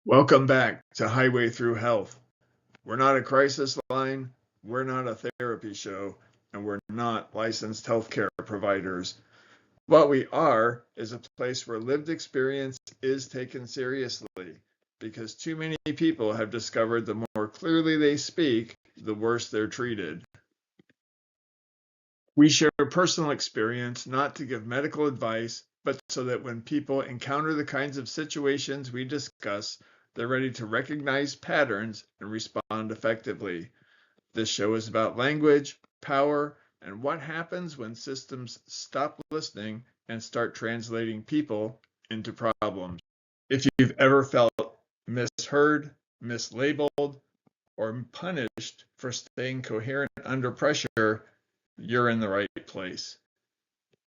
Welcome back to Highway Through Health. We're not a crisis line, we're not a therapy show, and we're not licensed healthcare providers. What we are is a place where lived experience is taken seriously because too many people have discovered the more clearly they speak, the worse they're treated. We share personal experience not to give medical advice, but so that when people encounter the kinds of situations we discuss, they're ready to recognize patterns and respond effectively. This show is about language, power, and what happens when systems stop listening and start translating people into problems. If you've ever felt misheard, mislabeled, or punished for staying coherent under pressure, you're in the right place.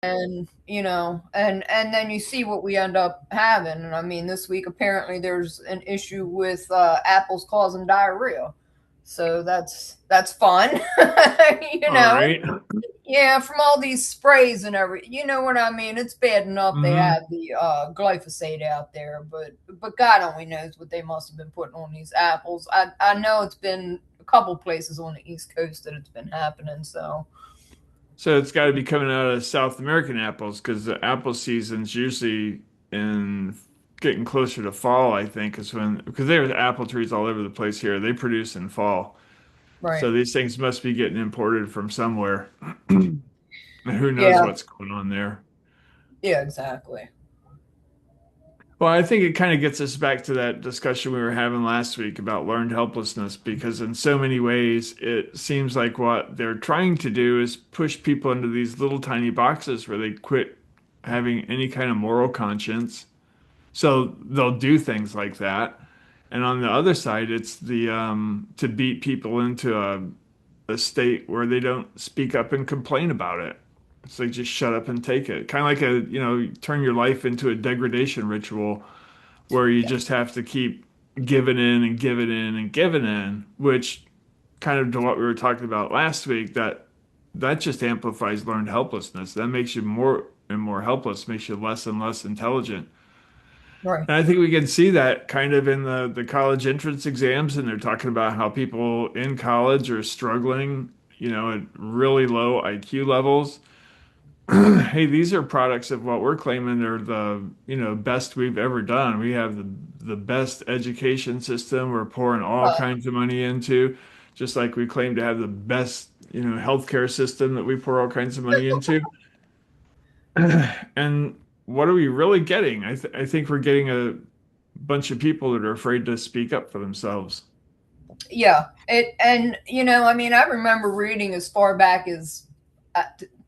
And then you see what we end up having. And I mean, this week apparently there's an issue with apples causing diarrhea, so that's fun. you All know right. yeah, from all these sprays and every, you know what I mean. It's bad enough they Mm-hmm. have the glyphosate out there, but God only knows what they must have been putting on these apples. I know it's been a couple places on the East Coast that it's been happening. So So it's got to be coming out of South American apples because the apple season's usually in getting closer to fall, I think, is when, because there's apple trees all over the place here. They produce in fall. right, So these things must be getting imported from somewhere. And who knows yeah, what's going on there. yeah, exactly. Well, I think it kind of gets us back to that discussion we were having last week about learned helplessness, because in so many ways, it seems like what they're trying to do is push people into these little tiny boxes where they quit having any kind of moral conscience. So they'll do things like that. And on the other side, it's the to beat people into a state where they don't speak up and complain about it. It's like just shut up and take it. Kind of like turn your life into a degradation ritual where you just have to keep giving in and giving in and giving in, which kind of to what we were talking about last week, that just amplifies learned helplessness. That makes you more and more helpless, makes you less and less intelligent. Right. And I think we can see that kind of in the college entrance exams, and they're talking about how people in college are struggling, at really low IQ levels. Hey, these are products of what we're claiming are the, best we've ever done. We have the best education system we're pouring all Uh, kinds of money into, just like we claim to have the best, healthcare system that we pour all kinds of money into. And what are we really getting? I think we're getting a bunch of people that are afraid to speak up for themselves. yeah, it and I mean, I remember reading as far back as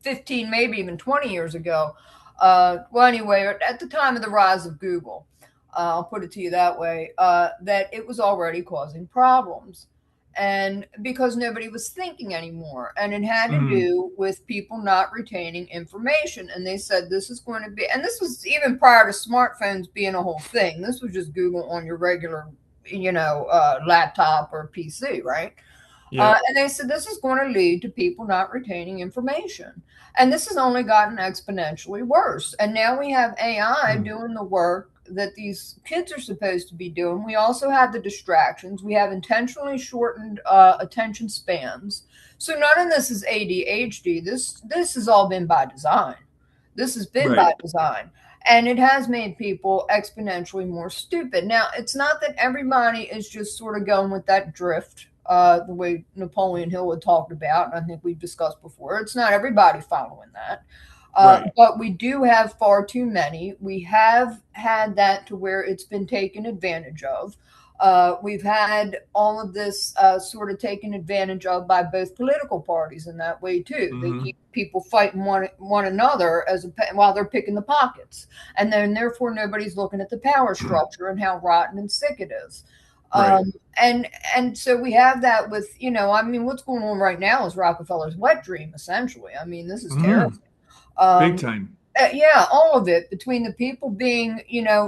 15, maybe even 20 years ago. Well, anyway, at the time of the rise of Google, I'll put it to you that way, that it was already causing problems. And because nobody was thinking anymore, and it had to Mm, do with people not retaining information. And they said this is going to be, and this was even prior to smartphones being a whole thing. This was just Google on your regular, laptop or PC, right? yep. And they said this is going to lead to people not retaining information. And this has only gotten exponentially worse. And now we have AI Mm, doing the work that these kids are supposed to be doing. We also have the distractions. We have intentionally shortened attention spans. So none of this is ADHD. This has all been by design. This has been by right. design. And it has made people exponentially more stupid. Now, it's not that everybody is just sort of going with that drift, the way Napoleon Hill had talked about, and I think we've discussed before. It's not everybody following that. Right. But we do have far too many. We have had that to where it's been taken advantage of. We've had all of this sort of taken advantage of by both political parties in that way too. They Hmm. keep people fighting one another while they're picking the pockets, and then therefore nobody's looking at the power structure and how rotten and sick it is. Right. And so we have that with, I mean, what's going on right now is Rockefeller's wet dream essentially. I mean, this is terrible. Mm, big Um, time. yeah, all of it, between the people being,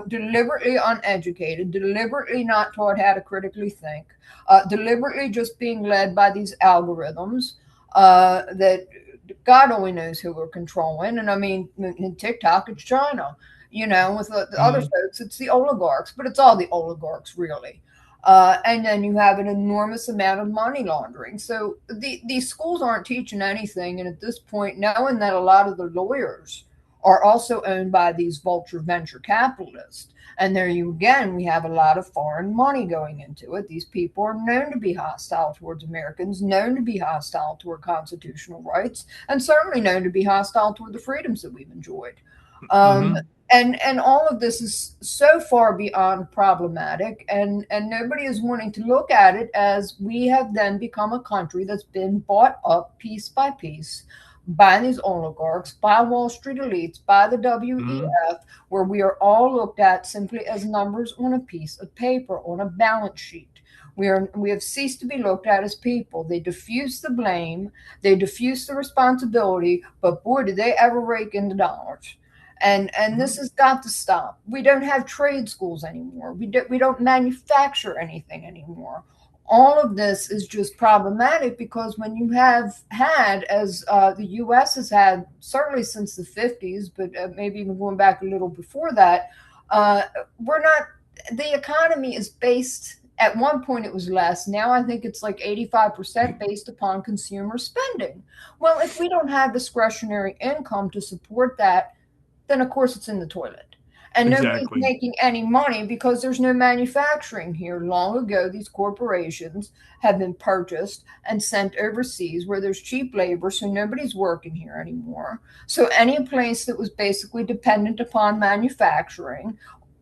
deliberately uneducated, deliberately not taught how to critically think, deliberately just being led by these algorithms that God only knows who we're controlling. And I mean, in TikTok, it's China. With the other Hmm. folks, it's the oligarchs, but it's all the oligarchs, really. And then you have an enormous amount of money laundering. So these schools aren't teaching anything. And at this point, knowing that a lot of the lawyers are also owned by these vulture venture capitalists, and there you again, we have a lot of foreign money going into it. These people are known to be hostile towards Americans, known to be hostile toward constitutional rights, and certainly known to be hostile toward the freedoms that we've enjoyed. Um, Hmm. and all of this is so far beyond problematic, and nobody is wanting to look at it as we have then become a country that's been bought up piece by piece by these oligarchs, by Wall Street elites, by the Hmm. WEF, where we are all looked at simply as numbers on a piece of paper, on a balance sheet. We have ceased to be looked at as people. They diffuse the blame, they diffuse the responsibility, but boy, did they ever rake in the dollars. And this Hmm. has got to stop. We don't have trade schools anymore. We don't manufacture anything anymore. All of this is just problematic because when you have had, as the U.S. has had, certainly since the 50s, but maybe even going back a little before that, uh, we're not. The economy is based. At one point, it was less. Now I think it's like 85% based upon consumer spending. Well, if we don't have discretionary income to support that, then of course it's in the toilet. And nobody's Exactly. making any money because there's no manufacturing here. Long ago, these corporations have been purchased and sent overseas where there's cheap labor, so nobody's working here anymore. So any place that was basically dependent upon manufacturing,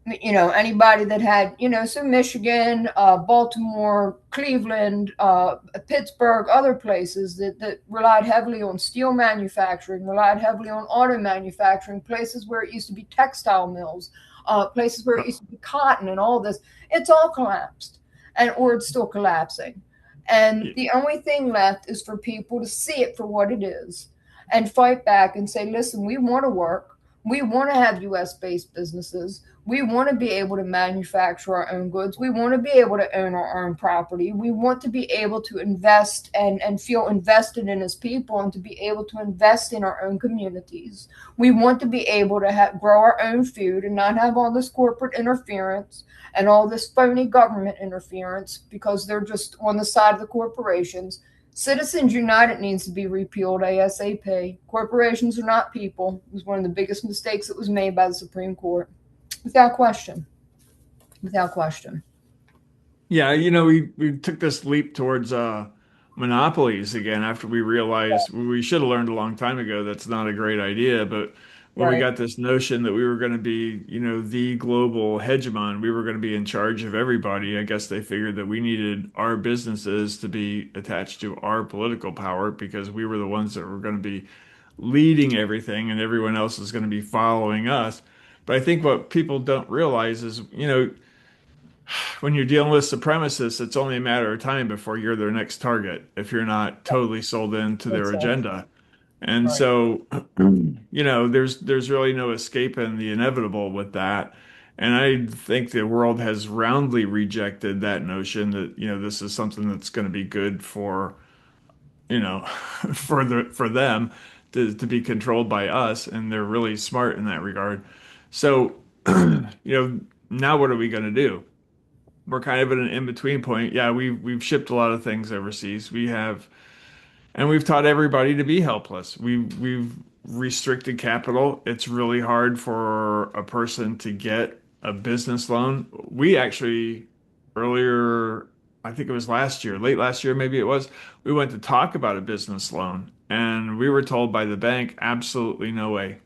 anybody that had, so Michigan, Baltimore, Cleveland, Pittsburgh, other places that relied heavily on steel manufacturing, relied heavily on auto manufacturing, places where it used to be textile mills, places where it used to be cotton and all this, it's all collapsed, or it's still collapsing. And the only thing left is for people to see it for what it is and fight back and say, listen, we want to work. We want to have US based businesses. We want to be able to manufacture our own goods. We want to be able to own our own property. We want to be able to invest and feel invested in as people and to be able to invest in our own communities. We want to be able to grow our own food and not have all this corporate interference and all this phony government interference because they're just on the side of the corporations. Citizens United needs to be repealed ASAP. Corporations are not people. It was one of the biggest mistakes that was made by the Supreme Court. Without question. Without question. Yeah, we took this leap towards monopolies again after we realized we should have learned a long time ago that's not a great idea. But when we Right. got this notion that we were going to be, the global hegemon, we were going to be in charge of everybody, I guess they figured that we needed our businesses to be attached to our political power because we were the ones that were going to be leading everything and everyone else is going to be following us. But I think what people don't realize is, when you're dealing with supremacists, it's only a matter of time before you're their next target if you're not totally sold into their That's right. agenda. And Right. so, there's really no escaping the inevitable with that. And I think the world has roundly rejected that notion that, this is something that's going to be good for, for them to be controlled by us, and they're really smart in that regard. So, now what are we going to do? We're kind of at an in-between point. Yeah, we've shipped a lot of things overseas. And we've taught everybody to be helpless. We've restricted capital. It's really hard for a person to get a business loan. We actually earlier, I think it was last year, late last year, maybe it was, we went to talk about a business loan, and we were told by the bank, absolutely no way.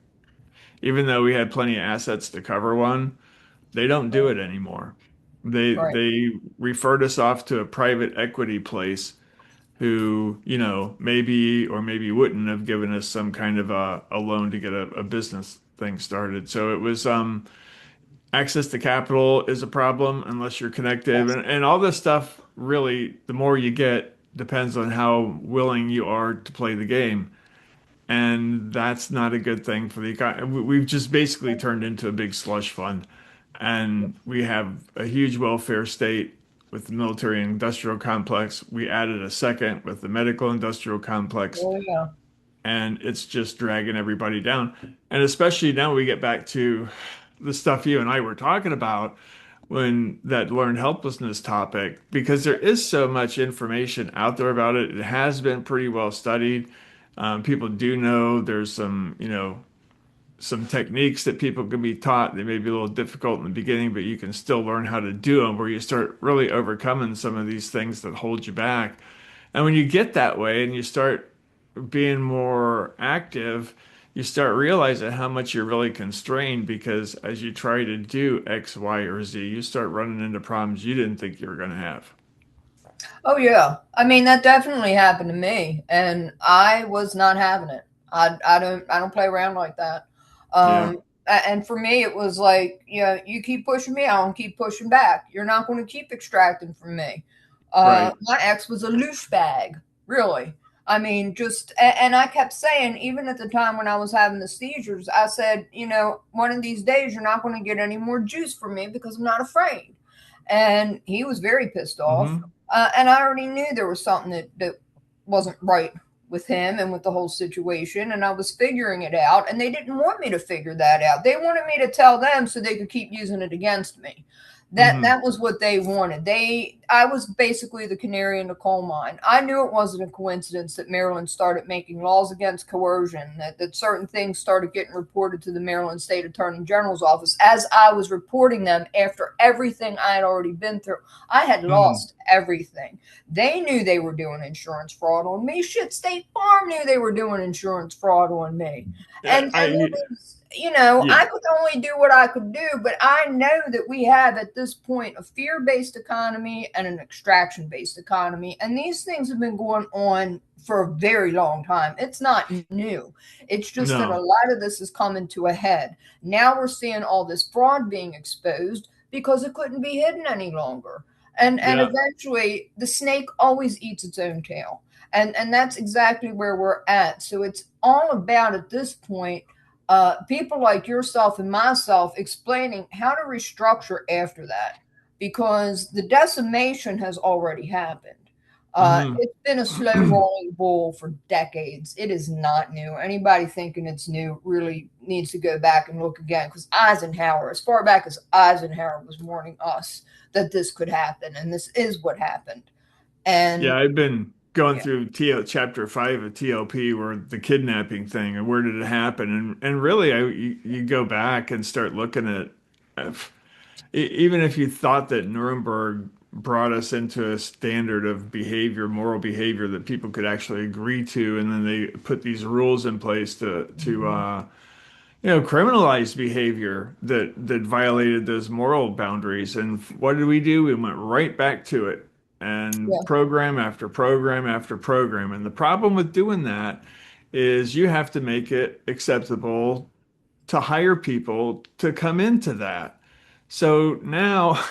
Even though we had plenty of assets to cover one, they don't do Right. it anymore. They Right. they referred us off to a private equity place who, maybe or maybe wouldn't have given us some kind of a loan to get a business thing started. So it was access to capital is a problem unless you're connected. And all this stuff really, the more you get depends on how willing you are to play the game. And that's not a good thing for the economy. We've just basically turned into a big slush fund. And we have a huge welfare state with the military and industrial complex. We added a second with the medical industrial complex, Oh, yeah. and it's just dragging everybody down. And especially now we get back to the stuff you and I were talking about when that learned helplessness topic, because there is so much information out there about it. It has been pretty well studied. People do know there's some, some techniques that people can be taught. They may be a little difficult in the beginning, but you can still learn how to do them where you start really overcoming some of these things that hold you back. And when you get that way and you start being more active, you start realizing how much you're really constrained because as you try to do X, Y, or Z, you start running into problems you didn't think you were going to have. Oh yeah. I mean, that definitely happened to me, and I was not having it. I don't play around like that. Yeah, And for me, it was like, you keep pushing me, I don't keep pushing back. You're not going to keep extracting from me. right. My ex was a loose bag, really. I mean, and I kept saying, even at the time when I was having the seizures, I said, one of these days you're not going to get any more juice from me because I'm not afraid. And he was very pissed off. Hmm. And I already knew there was something that wasn't right with him and with the whole situation. And I was figuring it out. And they didn't want me to figure that out. They wanted me to tell them so they could keep using it against me. Hmm. That was what they wanted. I was basically the canary in the coal mine. I knew it wasn't a coincidence that Maryland started making laws against coercion, that certain things started getting reported to the Maryland State Attorney General's office as I was reporting them after everything I had already been through. I had Hmm. lost everything. They knew they were doing insurance fraud on me. Shit, State Farm knew they were doing insurance fraud on me. Yeah, And it I, was, yeah. I could only do what I could do, but I know that we have at this point a fear based economy and an extraction based economy. And these things have been going on for a very long time. It's not new. It's just that a No. lot of this is coming to a head. Now we're seeing all this fraud being exposed because it couldn't be hidden any longer. And Yeah. eventually the snake always eats its own tail. And that's exactly where we're at. So it's all about at this point people like yourself and myself explaining how to restructure after that because the decimation has already happened. Hmm. It's been a slow rolling bull for decades. It is not new. Anybody thinking it's new really needs to go back and look again because Eisenhower, as far back as Eisenhower, was warning us that this could happen, and this is what happened. Yeah, And I've been going yeah, through chapter 5 of TLP where the kidnapping thing and where did it happen? And really, you go back and start looking at if, even if you thought that Nuremberg brought us into a standard of behavior, moral behavior that people could actually agree to, and then they put these rules in place to criminalize behavior that violated those moral boundaries. And what did we do? We went right back to it and yeah, program after program after program. And the problem with doing that is you have to make it acceptable to hire people to come into that. So now,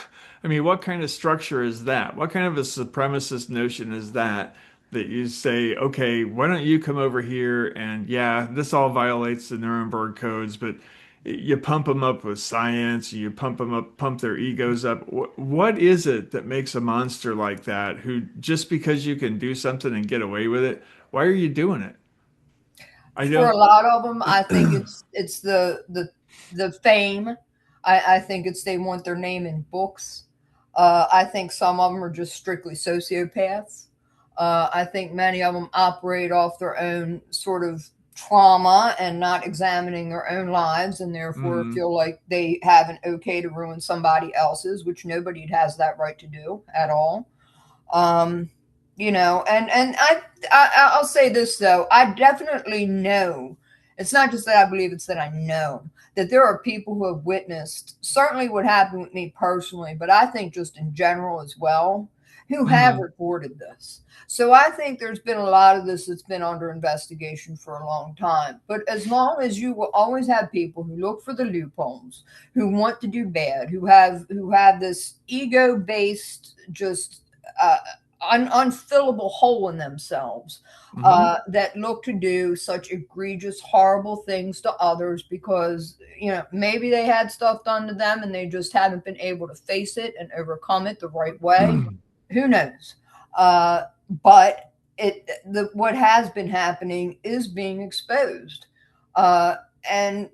I mean, what kind of structure is that? What kind of a supremacist notion is that? That you say, okay, why don't you come over here? And yeah, this all violates the Nuremberg codes, but you pump them up with science, you pump them up, pump their egos up. What is it that makes a monster like that who just because you can do something and get away with it, why are you doing it? I for a don't. lot of them, I think it's the fame. I think it's they want their name in books. I think some of them are just strictly sociopaths. I think many of them operate off their own sort of trauma and not examining their own lives, and therefore Mhm. feel like they have an okay to ruin somebody else's, which nobody has that right to do at all. Um, I'll say this though, I definitely know. It's not just that I believe; it's that I know that there are people who have witnessed certainly what happened with me personally, but I think just in general as well, who have Mhm. reported this. So I think there's been a lot of this that's been under investigation for a long time. But as long as you will always have people who look for the loopholes, who want to do bad, who have this ego based just uh, unfillable hole in themselves Mhm. that look to do such egregious, horrible things to others because, maybe they had stuff done to them and they just haven't been able to face it and overcome it the right way. Who knows? Uh, but what has been happening is being exposed. And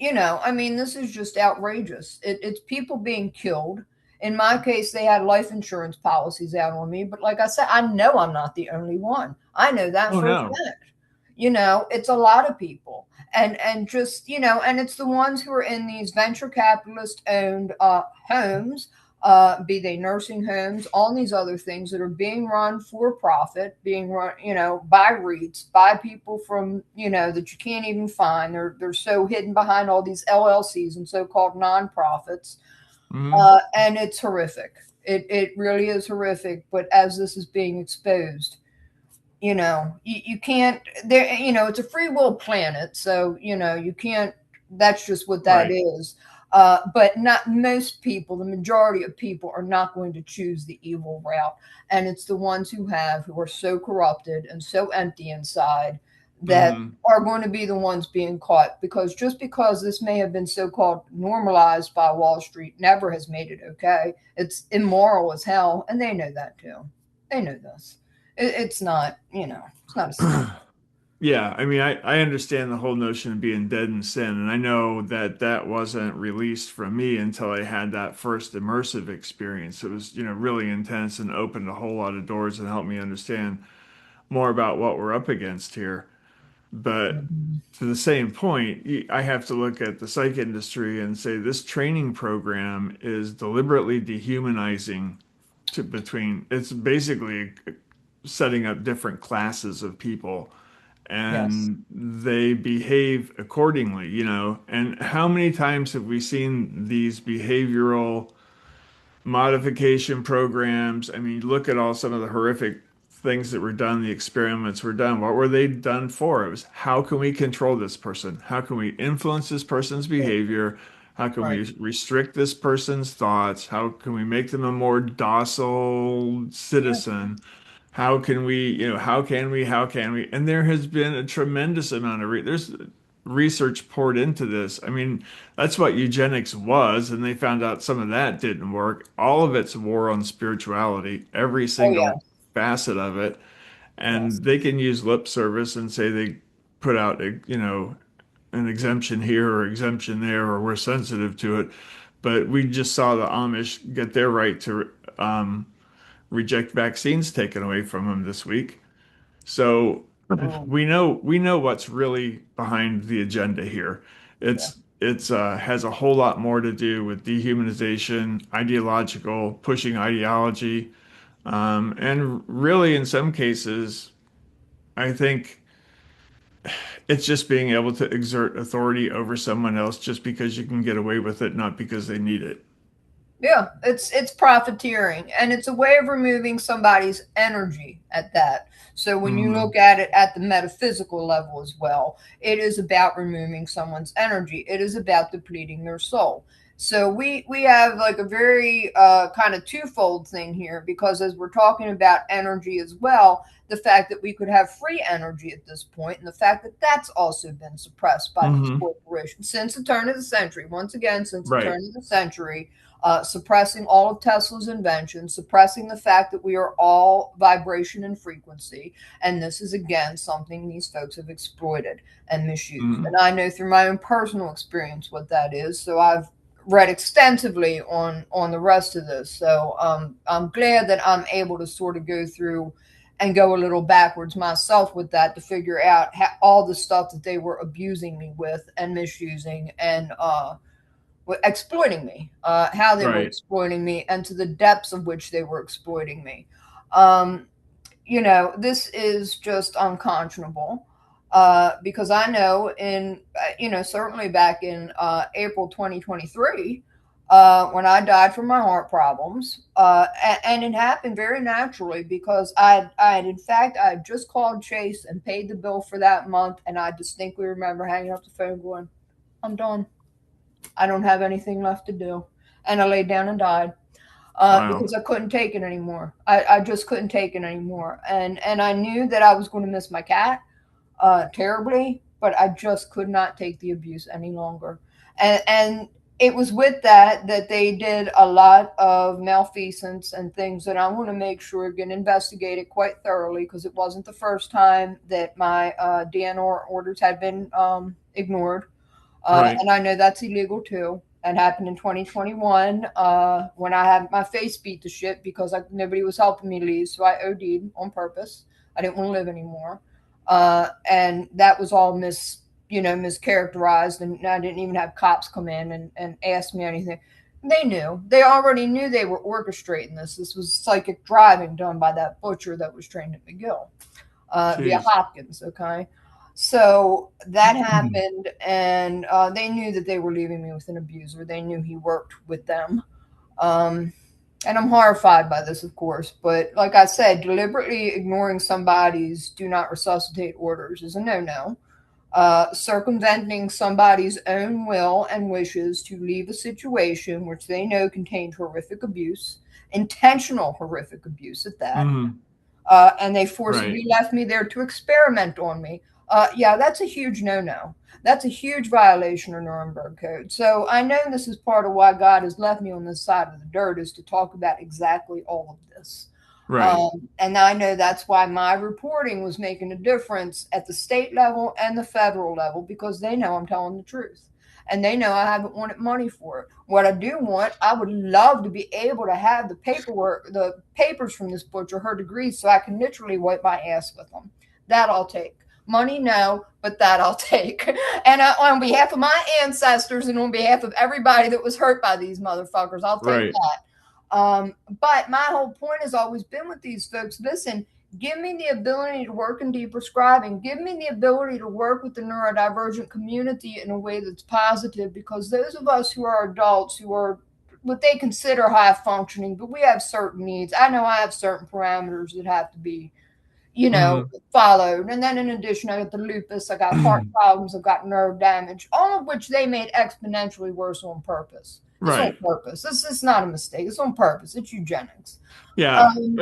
I mean, this is just outrageous. It's people being killed. In my case, they had life insurance policies out on me, but like I said, I know I'm not the only one. I know that Oh for a no. fact. It's a lot of people, and just and it's the ones who are in these venture capitalist owned homes, be they nursing homes, all these other things that are being run for profit, being run, by REITs, by people from, that you can't even find. They're so hidden behind all these LLCs and so-called nonprofits, Hmm. and it's horrific. It really is horrific. But as this is being exposed, you can't there it's a free will planet, so you can't, that's just what that Right. is. But not most people, the majority of people are not going to choose the evil route, and it's the ones who are so corrupted and so empty inside that Hmm. are going to be the ones being caught, because just because this may have been so-called normalized by Wall Street never has made it okay. It's immoral as hell, and they know that too. They know this. It's not, it's not a secret. Yeah, I mean, I understand the whole notion of being dead in sin, and I know that that wasn't released from me until I had that first immersive experience. It was, really intense and opened a whole lot of doors and helped me understand more about what we're up against here. But Mhm. to the same point, I have to look at the psych industry and say this training program is deliberately dehumanizing it's basically setting up different classes of people Yes. and they behave accordingly, And how many times have we seen these behavioral modification programs? I mean, look at all some of the horrific things that were done, the experiments were done. What were they done for? It was how can we control this person? How can we influence this person's behavior? How can Right. we restrict this person's thoughts? How can we make them a more docile Yeah. citizen? How can we, how can we? And there has been a tremendous amount of there's research poured into this. I mean, that's what eugenics was, and they found out some of that didn't work. All of it's war on spirituality, every Oh single yeah. facet of it. Yes. And they can use lip service and say they put out an exemption here or exemption there, or we're sensitive to it. But we just saw the Amish get their right to reject vaccines taken away from them this week. So Oh we know what's really behind the agenda here. yeah. It's has a whole lot more to do with dehumanization, ideological, pushing ideology, and really in some cases, I think it's just being able to exert authority over someone else just because you can get away with it, not because they need it. Yeah, it's profiteering, and it's a way of removing somebody's energy at that. So when you Hmm. look at it at the metaphysical level as well, it is about removing someone's energy. It is about depleting their soul. So we have like a very kind of twofold thing here, because as we're talking about energy as well, the fact that we could have free energy at this point, and the fact that that's also been suppressed by these Hmm. corporations since the turn of the century. Once again, since the Right. turn of the century, suppressing all of Tesla's inventions, suppressing the fact that we are all vibration and frequency. And this is, again, something these folks have exploited and misused. Hmm. And I know through my own personal experience what that is. So I've read extensively on the rest of this. So I'm glad that I'm able to sort of go through and go a little backwards myself with that to figure out all the stuff that they were abusing me with and misusing and exploiting me, how they were Right. exploiting me, and to the depths of which they were exploiting me. This is just unconscionable. Because I know certainly back in April 2023, when I died from my heart problems, and it happened very naturally because in fact, I had just called Chase and paid the bill for that month, and I distinctly remember hanging up the phone going, I'm done. I don't have anything left to do. And I laid down and died Wow. because I couldn't take it anymore. I just couldn't take it anymore. And I knew that I was going to miss my cat terribly, but I just could not take the abuse any longer. And it was with that they did a lot of malfeasance and things that I want to make sure get investigated quite thoroughly, because it wasn't the first time that my DNR orders had been ignored. Right. And I know that's illegal too. That happened in 2021 when I had my face beat to shit because nobody was helping me leave. So I OD'd on purpose. I didn't want to live anymore. And that was all mischaracterized. And I didn't even have cops come in and ask me anything. They knew. They already knew they were orchestrating this. This was psychic driving done by that butcher that was trained at McGill via Jeez. Hopkins. Okay. So that happened, and they knew that they were leaving me with an abuser. They knew he worked with them. Um, and I'm horrified by this, of course. But like I said, deliberately ignoring somebody's do not resuscitate orders is a no no. Circumventing somebody's own will and wishes to leave a situation which they know contained horrific abuse, intentional horrific abuse at that, Hmm. and they forcibly Right. left me there to experiment on me. Yeah, that's a huge no no. That's a huge violation of Nuremberg Code. So I know this is part of why God has left me on this side of the dirt is to talk about exactly all of this. Right. And I know that's why my reporting was making a difference at the state level and the federal level because they know I'm telling the truth. And they know I haven't wanted money for it. What I do want, I would love to be able to have the paperwork, the papers from this butcher, her degrees, so I can literally wipe my ass with them. That I'll take. Money, no, but that I'll take. And on behalf of my ancestors and on behalf of everybody that was hurt by these motherfuckers, I'll take Right. that. But my whole point has always been with these folks, listen, give me the ability to work in deprescribing. Give me the ability to work with the neurodivergent community in a way that's positive because those of us who are adults, who are what they consider high functioning, but we have certain needs. I know I have certain parameters that have to be, Hmm. followed. And then in addition, I got the lupus, I got heart problems, I've got nerve damage, all of which they made exponentially worse on purpose. It's on Right. purpose. This is not a mistake. It's on purpose. It's eugenics. Yeah. Um,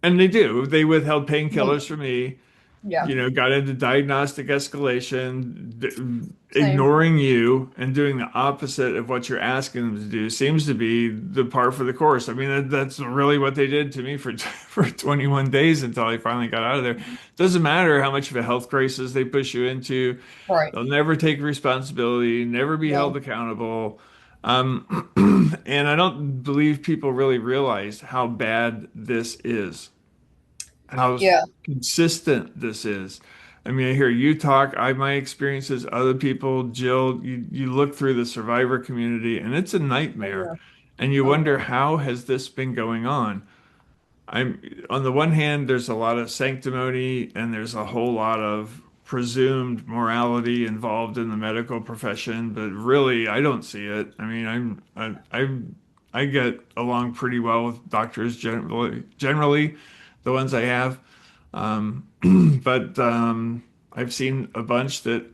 And they do. They withheld they painkillers do. from me, Yeah. got into diagnostic escalation, Same. ignoring you and doing the opposite of what you're asking them to do seems to be the par for the course. I mean, that's really what they did to me for for 21 days until I finally got out of there. Doesn't matter how much of a health crisis they push you into. Right. They'll never take responsibility, never be held No. accountable. And I don't believe people really realize how bad this is, how Yeah. consistent this is. I mean, I hear you talk, my experiences, other people, Jill, you look through the survivor community and it's a Oh, nightmare. yeah. And you Oh, wonder yeah. how has this been going on? I'm on the one hand, there's a lot of sanctimony and there's a whole lot of presumed morality involved in the medical profession, but really, I don't see it. I mean, I get along pretty well with doctors generally, the ones I have. Um, but I've seen a bunch that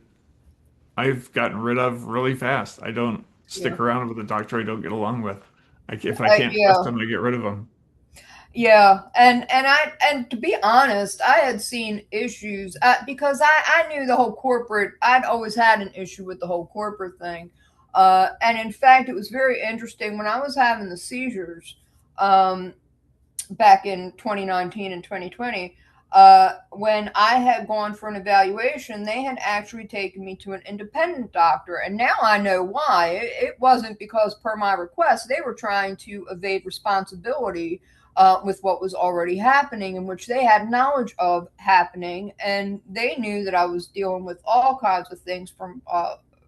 I've gotten rid of really fast. I don't Yeah. stick around with a doctor I don't get along with. If I can't trust Yeah. them, I get rid of them. Yeah, and to be honest, I had seen issues because I knew the whole corporate. I'd always had an issue with the whole corporate thing, and in fact, it was very interesting when I was having the seizures um, back in 2019 and 2020. When I had gone for an evaluation, they had actually taken me to an independent doctor, and now I know why. It wasn't because, per my request, they were trying to evade responsibility with what was already happening, in which they had knowledge of happening, and they knew that I was dealing with all kinds of things from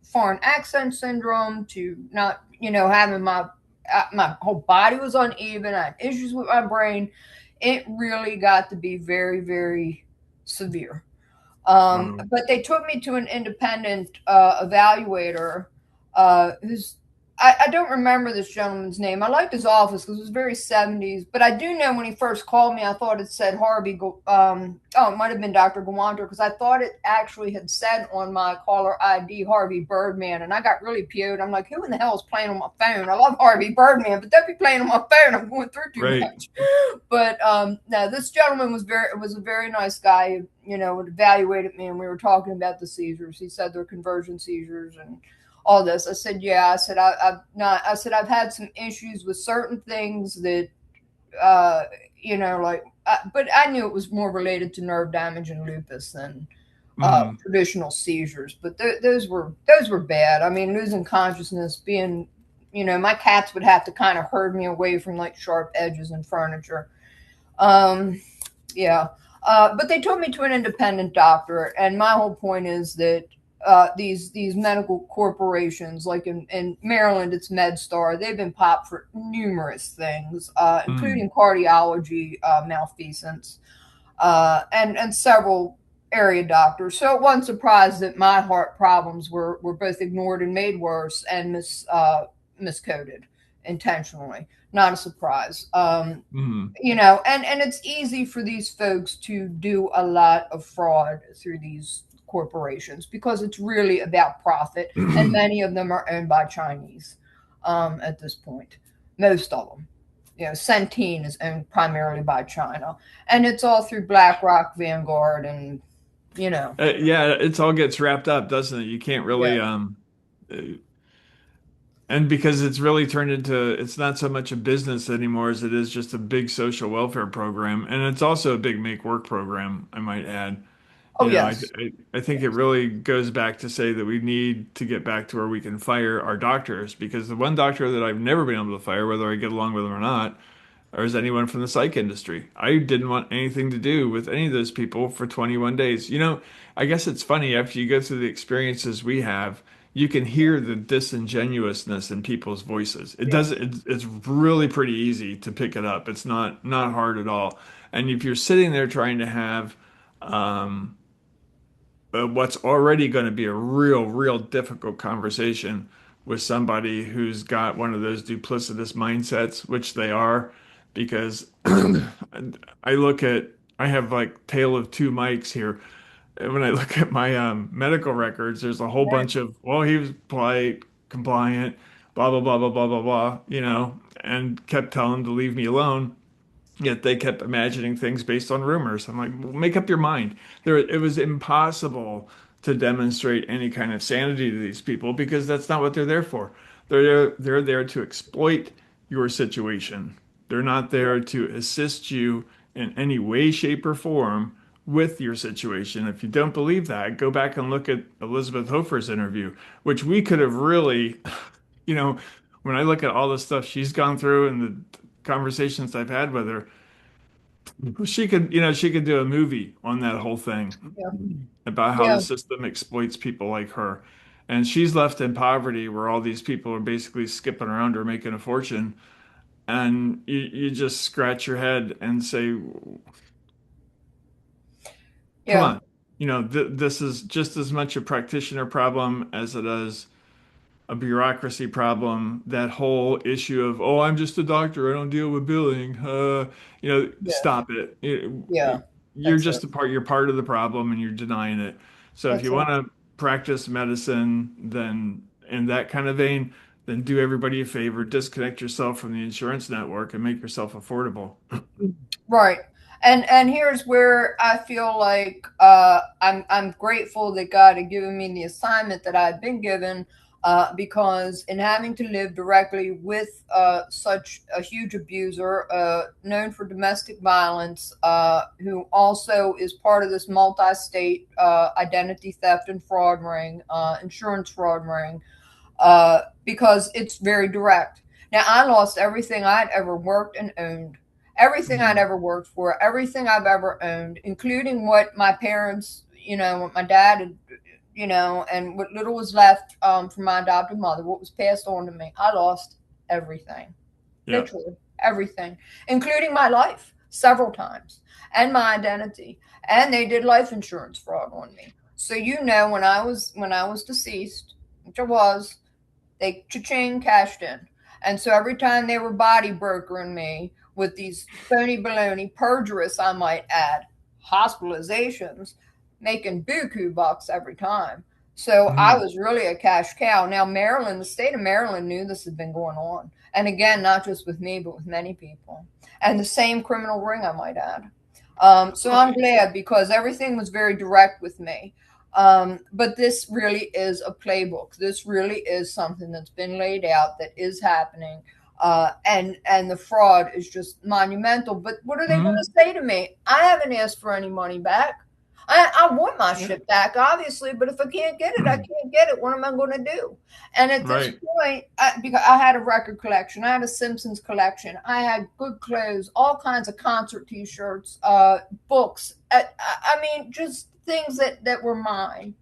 foreign accent syndrome to not, having my whole body was uneven. I had issues with my brain. It really got to be very, very severe. Wow. But they took me to an independent evaluator who's I don't remember this gentleman's name. I liked his office because it was very 70s, but I do know when he first called me, I thought it said Harvey. Oh, it might have been Dr. Gawanter because I thought it actually had said on my caller ID Harvey Birdman, and I got really PO'd. I'm like, who in the hell is playing on my phone? I love Harvey Birdman, but don't be playing on my phone. I'm going through too Right. much. But no, this gentleman was a very nice guy. Would evaluated me, and we were talking about the seizures. He said they're conversion seizures and all this. I said, yeah. I said I've not. I said I've had some issues with certain things that, like. But I knew it was more related to nerve damage and lupus than Mm, traditional seizures. But those were bad. I mean, losing consciousness, being, my cats would have to kind of herd me away from like sharp edges and furniture. Um, yeah. But they took me to an independent doctor, and my whole point is that these medical corporations, like in Maryland, it's MedStar. They've been popped for numerous things, mm, including cardiology malfeasance, and several area doctors. So it wasn't surprised that my heart problems were both ignored and made worse and miscoded intentionally. Not a surprise. mm. And it's easy for these folks to do a lot of fraud through these corporations because it's really about profit, and many of them are owned by Chinese at this point. Most of them. Centene is owned primarily by China, and it's all through BlackRock, Vanguard, and you know, Yeah, it all gets wrapped up, doesn't it? You can't yeah, really uh, and because it's really turned into, it's not so much a business anymore as it is just a big social welfare program, and it's also a big make work program, I might add. oh You know, yes, I think it really goes back to say that we need to get back to where we can fire our doctors, because the one doctor that I've never been able to fire, whether I get along with him or not, or is anyone from the psych industry. I didn't want anything to do with any of those people for 21 days. You know, I guess it's funny after you go through the experiences we have, you can hear the disingenuousness in people's voices. It yeah, does it's really pretty easy to pick it up. It's not hard at all. And if you're sitting there trying to have um what's already going to be a real difficult conversation with somebody who's got one of those duplicitous mindsets, which they are, because I look at, I have like tale of two Mikes here. And when I look at my medical records, there's a whole right, bunch of, well, he was polite, compliant, blah, blah, blah, blah, blah, blah, blah, and kept telling him to leave me alone. Yet they kept imagining things based on rumors. I'm like, well, make up your mind. It was impossible to demonstrate any kind of sanity to these people because that's not what they're there for. They're there to exploit your situation. They're not there to assist you in any way, shape, or form with your situation. If you don't believe that, go back and look at Elizabeth Hofer's interview, which we could have really, you know, when I look at all the stuff she's gone through and the conversations I've had with her, she could do a movie on that whole thing yeah, about how the yeah. system exploits people like her. And she's left in poverty where all these people are basically skipping around her making a fortune. And you just scratch your head and say, come Yeah. on, this is just as much a practitioner problem as it is a bureaucracy problem. That whole issue of, oh, I'm just a doctor, I don't deal with billing. Yes. Stop it. Yeah. You're That's just it. a part, you're part of the problem and you're denying it. So if That's you it. want to practice medicine, then in that kind of vein, then do everybody a favor, disconnect yourself from the insurance network and make yourself affordable. Right. And here's where I feel like I'm grateful that God had given me the assignment that I had been given, because in having to live directly with such a huge abuser, known for domestic violence, who also is part of this multi-state identity theft and fraud ring, insurance fraud ring, because it's very direct. Now, I lost everything I'd ever worked and owned, everything I'd Mhm. ever worked for, everything I've ever owned, including what my parents, what my dad had, and what little was left from my adopted mother, what was passed on to me. I lost everything, Yeah. literally everything, including my life several times and my identity. And they did life insurance fraud on me. So when I was deceased, which I was, they cha-ching cashed in. And so every time they were body brokering me with these phony baloney, perjurious, I might add, hospitalizations, making buku bucks every time. So I Mhm. was really a cash cow. Now, Maryland, the state of Maryland knew this had been going on. And again, not just with me, but with many people. And the same criminal ring, I might add. So Well, I'm glad because everything was very direct with me. But this really is a playbook. This really is something that's been laid out that is happening. And the fraud is just monumental. But what are they going mhm. to say to me? I haven't asked for any money back. I want my Yeah. shit back, obviously, but if I can't get it, I can't get it. What am I going to do? And at this Right. point, because I had a record collection, I had a Simpsons collection, I had good clothes, all kinds of concert T-shirts, books. I mean, just things that were mine.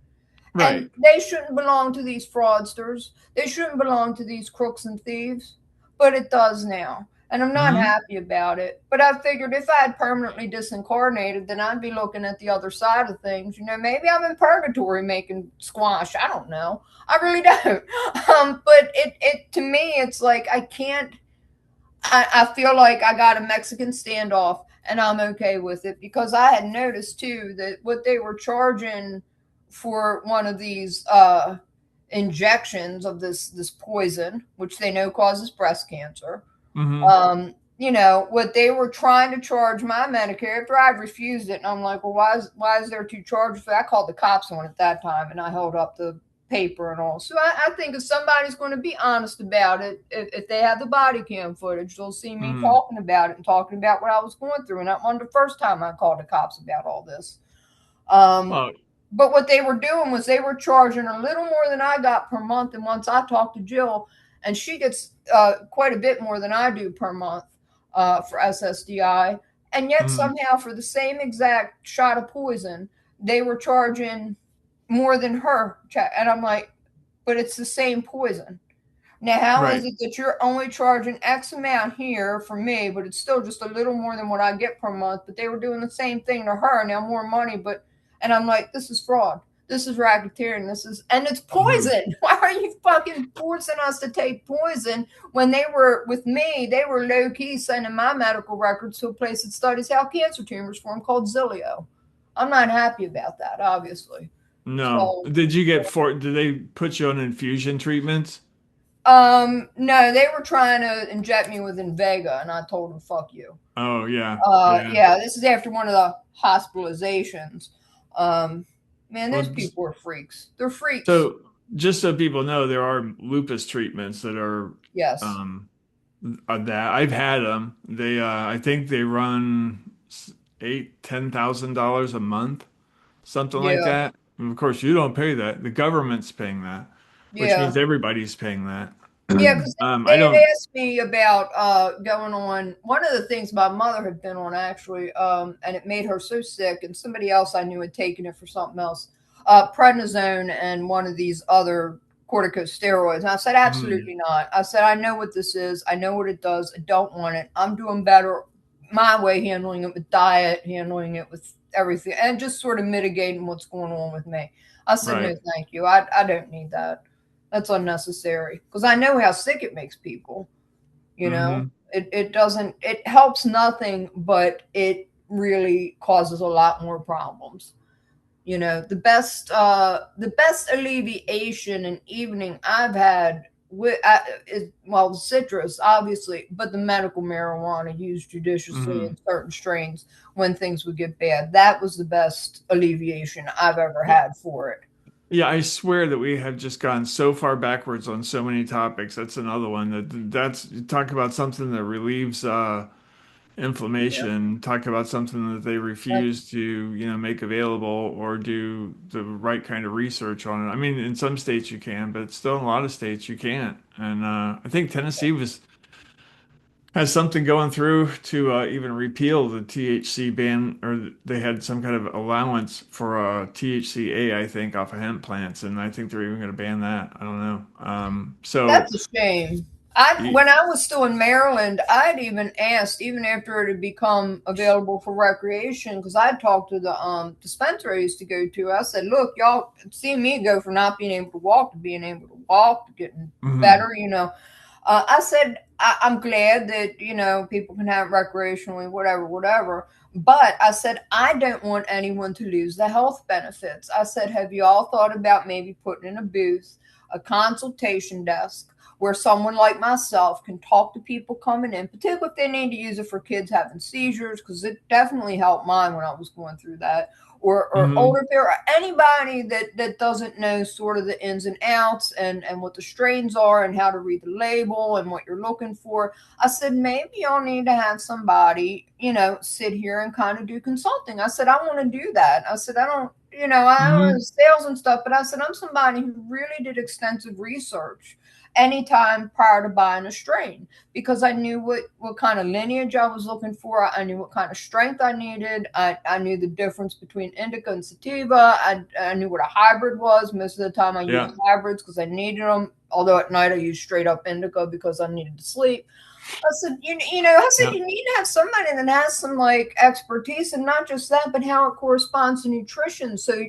And Right. they shouldn't belong to these fraudsters. They shouldn't belong to these crooks and thieves. But it does now. And I'm not Hmm. happy about it. But I figured if I had permanently disincarnated, then I'd be looking at the other side of things. You know, maybe I'm in purgatory making squash. I don't know. I really don't. But it to me, it's like I can't. I feel like I got a Mexican standoff, and I'm okay with it because I had noticed too that what they were charging for one of these injections of this poison, which they know causes breast cancer. Hmm. You know what they were trying to charge my Medicare after I refused it, and I'm like, well, why is there two charges for that? I called the cops on it at that time, and I held up the paper and all. So I think if somebody's going to be honest about it, if they have the body cam footage, they'll see me Hmm. talking about it and talking about what I was going through. And that wasn't the first time I called the cops about all this. Um, Well, but what they were doing was they were charging a little more than I got per month. And once I talked to Jill, and she gets quite a bit more than I do per month for SSDI. And yet mm, somehow for the same exact shot of poison, they were charging more than her. And I'm like, but it's the same poison. Now, how is right. it that you're only charging X amount here for me, but it's still just a little more than what I get per month? But they were doing the same thing to her, now more money. But, and I'm like, this is fraud. This is racketeering. And it's Hmm. poison. Why are you fucking forcing us to take poison when they were with me? They were low key sending my medical records to a place that studies how cancer tumors form called Zilio. I'm not happy about that, obviously. No. So, Did they put you on infusion treatments? no, they were trying to inject me with Invega, and I told them, "Fuck you." Oh, yeah. Yeah. Yeah, this is after one of the hospitalizations. Um, man, those Well, people are freaks. They're freaks. so just so people know, there are lupus treatments that are Yes. um that I've had them. I think they run $10,000 a month, something like Yeah. that. And of course, you don't pay that. The government's paying that, which Yeah. means everybody's paying that. Yeah, because I they had don't. asked me about going on. One of the things my mother had been on actually, and it made her so sick, and somebody else I knew had taken it for something else, prednisone and one of these other corticosteroids. And I said, Mm, absolutely not. I said, I know what this is. I know what it does. I don't want it. I'm doing better my way, handling it with diet, handling it with everything, and just sort of mitigating what's going on with me. I said, no, right. thank you. I don't need that. That's unnecessary because I know how sick it makes people. You know, Hmm. it doesn't, it helps nothing, but it really causes a lot more problems. You know, the best alleviation and evening I've had with is, well, citrus obviously, but the medical marijuana used judiciously in Hmm. certain strains when things would get bad. That was the best alleviation I've ever had for it. Yeah, I swear that we have just gone so far backwards on so many topics. That's another one that's you talk about something that relieves Yeah. inflammation, talk about something that they refuse to, make available or do the right kind of research on it. I mean, in some states you can, but still in a lot of states you can't. And I think Tennessee was has something going through to even repeal the THC ban, or they had some kind of allowance for THCA, I think, off of hemp plants, and I think they're even going to ban that. I don't know. That's a shame. I Y- when I was still in Maryland, I'd even asked, even after it had become available for recreation, because I'd talked to the dispensary I used to go to. I said, "Look, y'all see me go from not being able to walk to being able to walk to getting mhm. better." You know, I said, I'm glad that, you know, people can have it recreationally, whatever, whatever. But I said, I don't want anyone to lose the health benefits. I said, have you all thought about maybe putting in a booth? a consultation desk where someone like myself can talk to people coming in, particularly if they need to use it for kids having seizures, because it definitely helped mine when I was going through that, or Hmm. older people, or anybody that doesn't know sort of the ins and outs and what the strains are and how to read the label and what you're looking for. I said, maybe y'all need to have somebody, sit here and kind of do consulting. I said, I want to do that. I said, I don't, I don't know Hmm. sales and stuff, but I said, I'm somebody who really did extensive research anytime prior to buying a strain, because I knew what kind of lineage I was looking for. I knew what kind of strength I needed. I knew the difference between indica and sativa. I knew what a hybrid was. Most of the time I used Yeah. hybrids because I needed them. Although at night I used straight up indica because I needed to sleep. I said, I said, Yeah. you need to have somebody that has some like expertise, and not just that, but how it corresponds to nutrition. So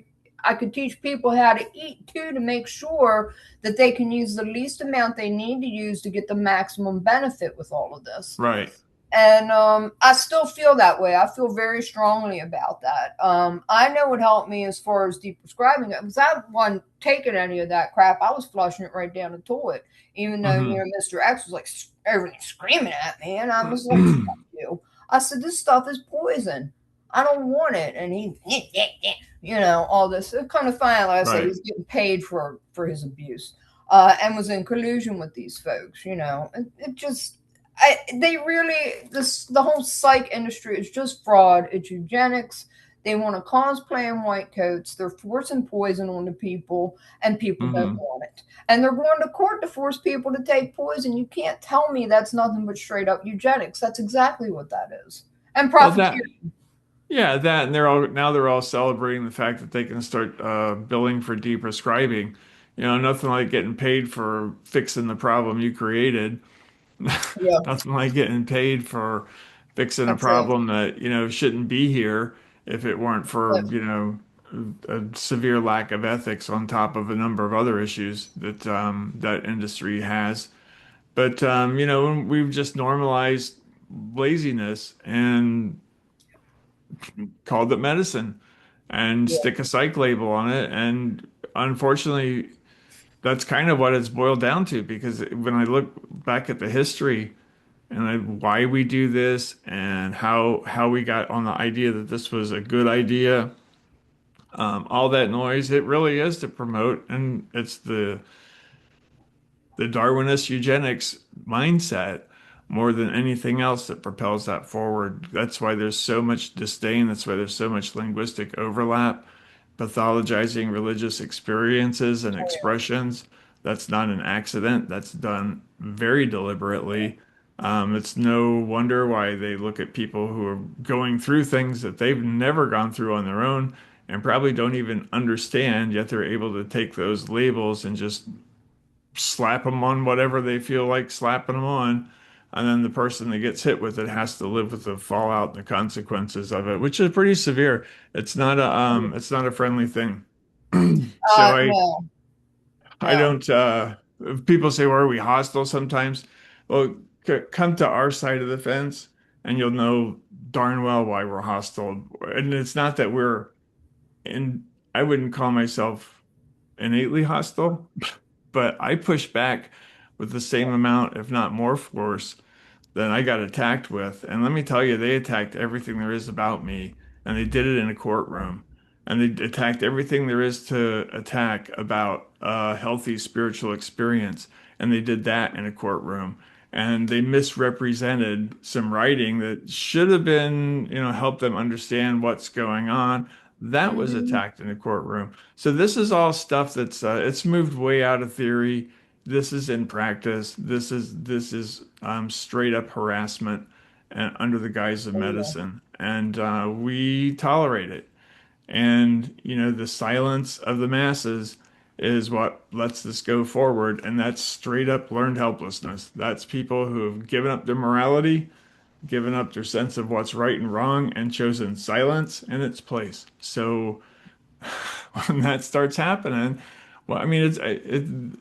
I could teach people how to eat too, to make sure that they can use the least amount they need to use to get the maximum benefit with all of this. Right. And I still feel that way. I feel very strongly about that. I know what helped me as far as deep prescribing it, because I wasn't taking any of that crap. I was flushing it right down the toilet, even though Hmm. Mr. X was like everything screaming at me, and I was like, "Fuck you!" I said, "This stuff is poison. I don't want it." And he, all this. It kind of funny. Like I say, Right. he's getting paid for his abuse, and was in collusion with these folks. It just they really the whole psych industry is just fraud. It's eugenics. They want to cosplay in white coats. They're forcing poison on the people, and people don't Hmm. want it. And they're going to court to force people to take poison. You can't tell me that's nothing but straight up eugenics. That's exactly what that is. And Well, that, profiteering. yeah, that, and they're all celebrating the fact that they can start billing for deprescribing. Nothing like getting paid for fixing the problem you created. Yeah, Nothing like getting paid for fixing a that's it. problem that, shouldn't be here if it weren't for, But, a severe lack of ethics on top of a number of other issues that that industry has. But we've just normalized laziness and called it medicine and yeah. stick a psych label on it. And unfortunately, that's kind of what it's boiled down to because when I look back at the history and why we do this and how we got on the idea that this was a good idea, all that noise, it really is to promote, and it's the Darwinist eugenics mindset more than anything else that propels that forward. That's why there's so much disdain. That's why there's so much linguistic overlap, pathologizing religious experiences and Oh, yeah. expressions. That's not an accident. That's done very deliberately. It's no wonder why they look at people who are going through things that they've never gone through on their own and probably don't even understand, yet they're able to take those labels and just slap them on whatever they feel like slapping them on. And then the person that gets hit with it has to live with the fallout and the consequences of it, which is pretty severe. It's not a friendly thing. So No, I no. don't if people say, well, are we hostile sometimes? Well, come to our side of the fence and you'll know darn well why we're hostile. And it's not that we're in, I wouldn't call myself innately hostile, but I push back with the same amount, if not more force than I got attacked with. And let me tell you, they attacked everything there is about me, and they did it in a courtroom. And they attacked everything there is to attack about a healthy spiritual experience. And they did that in a courtroom. And they misrepresented some writing that should have been, help them understand what's going on. That was Hmm. attacked in a courtroom. So this is all stuff that's it's moved way out of theory. This is in practice. This is straight up harassment and under the guise of Oh, yeah. medicine, and we tolerate it. And the silence of the masses is what lets this go forward, and that's straight up learned helplessness. That's people who have given up their morality, given up their sense of what's right and wrong, and chosen silence in its place. So when that starts happening, well, I mean,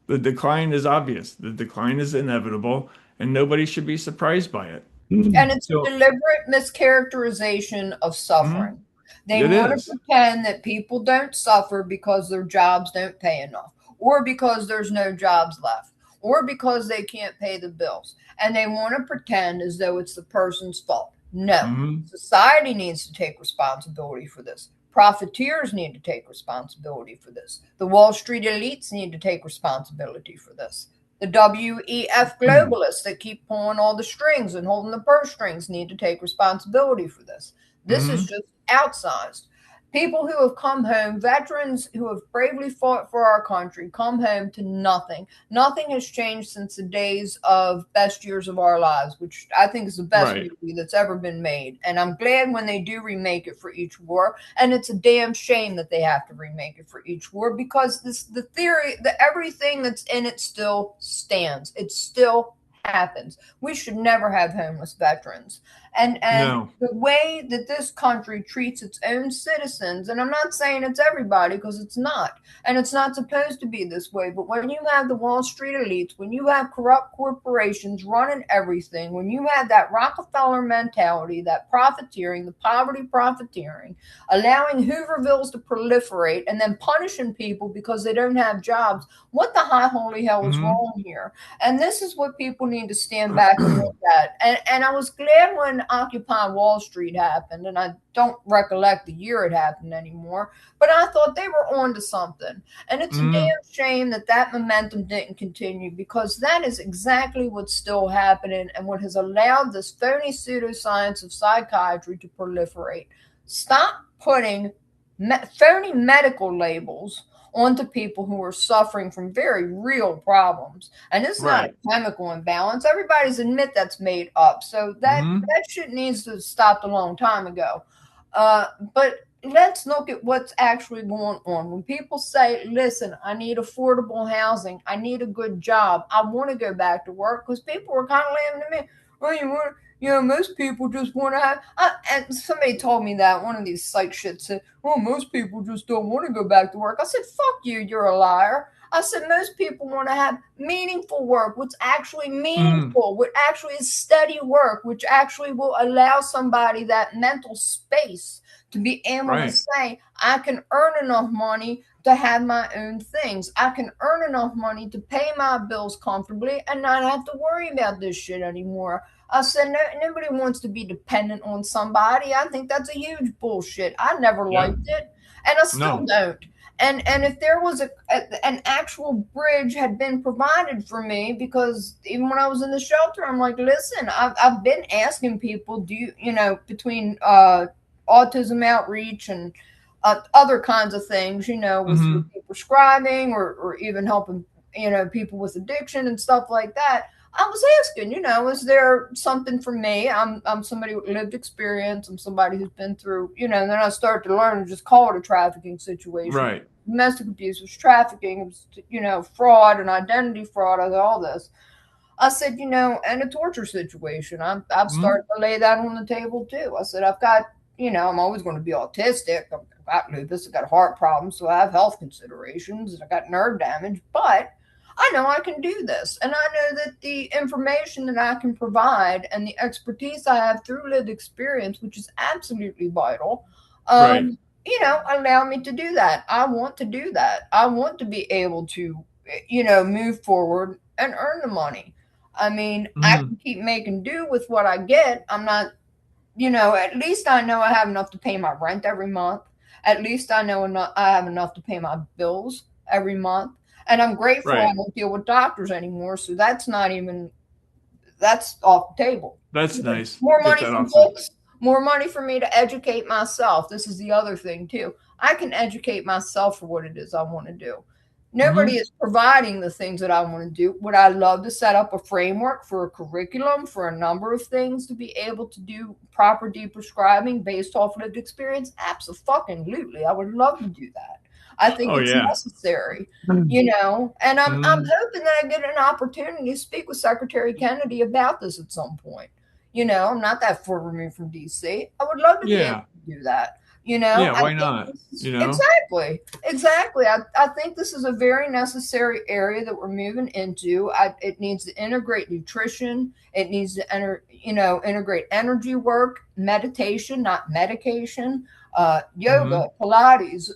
the decline is obvious. The decline is inevitable, and nobody should be surprised by it. And it's a So, deliberate mischaracterization of mhm, suffering. They it want to is. pretend that people don't suffer because their jobs don't pay enough, or because there's no jobs left, or because they can't pay the bills. And they want to pretend as though it's the person's fault. No, Hmm. society needs to take responsibility for this. Profiteers need to take responsibility for this. The Wall Street elites need to take responsibility for this. The WEF globalists that keep pulling all the strings and holding the purse strings need to take responsibility for this. This is Hmm. just outsized. People who have come home, veterans who have bravely fought for our country, come home to nothing. Nothing has changed since the days of Best Years of Our Lives, which I think is the best Right. movie that's ever been made. And I'm glad when they do remake it for each war. And it's a damn shame that they have to remake it for each war, because the theory, everything that's in it still stands. It still happens. We should never have homeless veterans. And No. the way that this country treats its own citizens, and I'm not saying it's everybody because it's not, and it's not supposed to be this way, but when you have the Wall Street elites, when you have corrupt corporations running everything, when you have that Rockefeller mentality, that profiteering, the poverty profiteering, allowing Hoovervilles to proliferate and then punishing people because they don't have jobs, what the high holy hell is Hmm. wrong here? And this is what people need to stand back and look at. And I was glad when Occupy Wall Street happened, and I don't recollect the year it happened anymore, but I thought they were on to something. And it's a damn Hmm. shame that that momentum didn't continue, because that is exactly what's still happening and what has allowed this phony pseudoscience of psychiatry to proliferate. Stop putting phony medical labels onto people who are suffering from very real problems. And it's not a Right. chemical imbalance. Everybody's admit that's made up. So Hmm. that shit needs to have stopped a long time ago. But let's look at what's actually going on. When people say, listen, I need affordable housing, I need a good job, I want to go back to work, because people were kind of laughing at me. Well, most people just want to have. And somebody told me that one of these psych shit said, well, most people just don't want to go back to work. I said, fuck you, you're a liar. I said, most people want to have meaningful work, what's actually Hmm. meaningful, what actually is steady work, which actually will allow somebody that mental space to be able to Right. say, I can earn enough money to have my own things. I can earn enough money to pay my bills comfortably and not have to worry about this shit anymore. I said, no, nobody wants to be dependent on somebody. I think that's a huge bullshit. I never Yeah. liked it, and I still No. don't. And if there was an actual bridge had been provided for me, because even when I was in the shelter, I'm like, listen, I've been asking people, do between autism outreach and other kinds of things, with Hmm. prescribing, or even helping, people with addiction and stuff like that. I was asking, is there something for me? I'm somebody with lived experience. I'm somebody who's been through, and then I started to learn to just call it a trafficking situation. Right. Domestic abuse was trafficking, it was, fraud and identity fraud, all this. I said, and a torture situation. I've Hmm. started to lay that on the table too. I said, I've got, I'm always going to be autistic. I've got lupus, I've got heart problems, so I have health considerations, and I got nerve damage, but I know I can do this. And I know that the information that I can provide and the expertise I have through lived experience, which is absolutely vital, Right. um, allow me to do that. I want to do that. I want to be able to, move forward and earn the money. I mean, I Hmm. can keep making do with what I get. I'm not, at least I know I have enough to pay my rent every month. At least I know I have enough to pay my bills every month. And I'm grateful I Right. don't deal with doctors anymore. So that's off the table. That's nice. More Get money that for off the. books, more money for me to educate myself. This is the other thing, too. I can educate myself for what it is I want to do. Nobody Hmm. is providing the things that I want to do. Would I love to set up a framework for a curriculum for a number of things to be able to do proper deprescribing based off lived experience? Absolutely. I would love to do that. I think Oh it's yeah. necessary, Hmm. and I'm hoping that I get an opportunity to speak with Secretary Kennedy about this at some point. I'm not that far removed from DC. I would love to be able Yeah. to do that. You know, Yeah, I why think not? this is You know? exactly, exactly. I think this is a very necessary area that we're moving into. It needs to integrate nutrition. It needs to integrate energy work, meditation, not medication, yoga, Hmm. Pilates.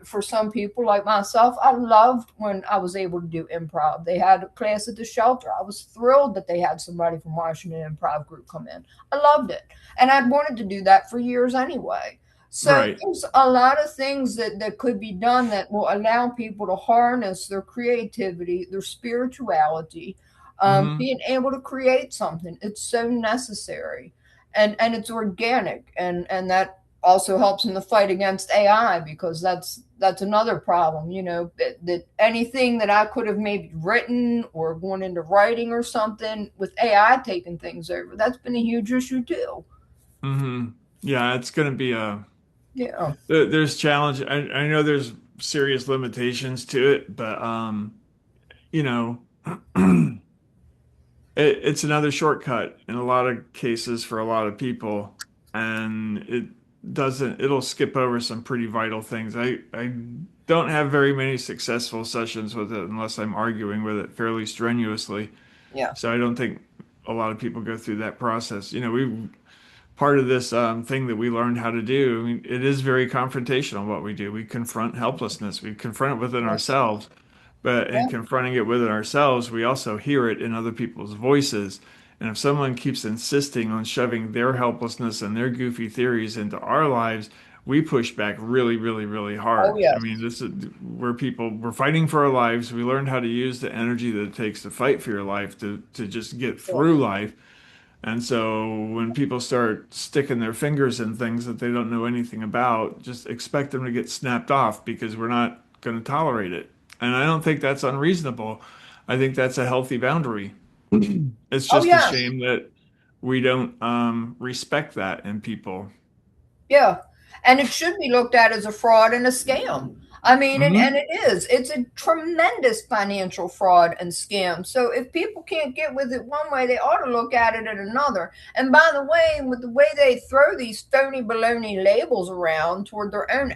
For some people like myself, I loved when I was able to do improv. They had a class at the shelter. I was thrilled that they had somebody from Washington Improv Group come in. I loved it, and I'd wanted to do that for years anyway. So Right. there's a lot of things that could be done that will allow people to harness their creativity, their spirituality, Hmm. being able to create something. It's so necessary, and it's organic, and that also helps in the fight against AI because that's another problem. You know that anything that I could have maybe written or gone into writing or something with AI taking things over, that's been a huge issue too. Hmm. Yeah, it's going to be a Yeah. there's challenge. I know there's serious limitations to it, but you know, it's another shortcut in a lot of cases for a lot of people, and it'll skip over some pretty vital things. I don't have very many successful sessions with it unless I'm arguing with it fairly strenuously. Yeah. So I don't think a lot of people go through that process. We part of this thing that we learned how to do. I mean, it is very confrontational what we do. We confront helplessness. We confront it within Yes. ourselves, but in Yeah. confronting it within ourselves, we also hear it in other people's voices. And if someone keeps insisting on shoving their helplessness and their goofy theories into our lives, we push back really, really, really Oh, hard. I mean, yes. this is where we're fighting for our lives. We learned how to use the energy that it takes to fight for your life to just get through Yes. life. And so when people start sticking their fingers in things that they don't know anything about, just expect them to get snapped off because we're not going to tolerate it. And I don't think that's unreasonable. I think that's a healthy boundary. It's Oh, just a yes. shame that we don't respect that in people. Yeah. And it should be looked at as a fraud and a scam. I mean, and Hmm. it is. It's a tremendous financial fraud and scam. So if people can't get with it one way, they ought to look at it at another. And by the way, with the way they throw these phony baloney labels around toward their own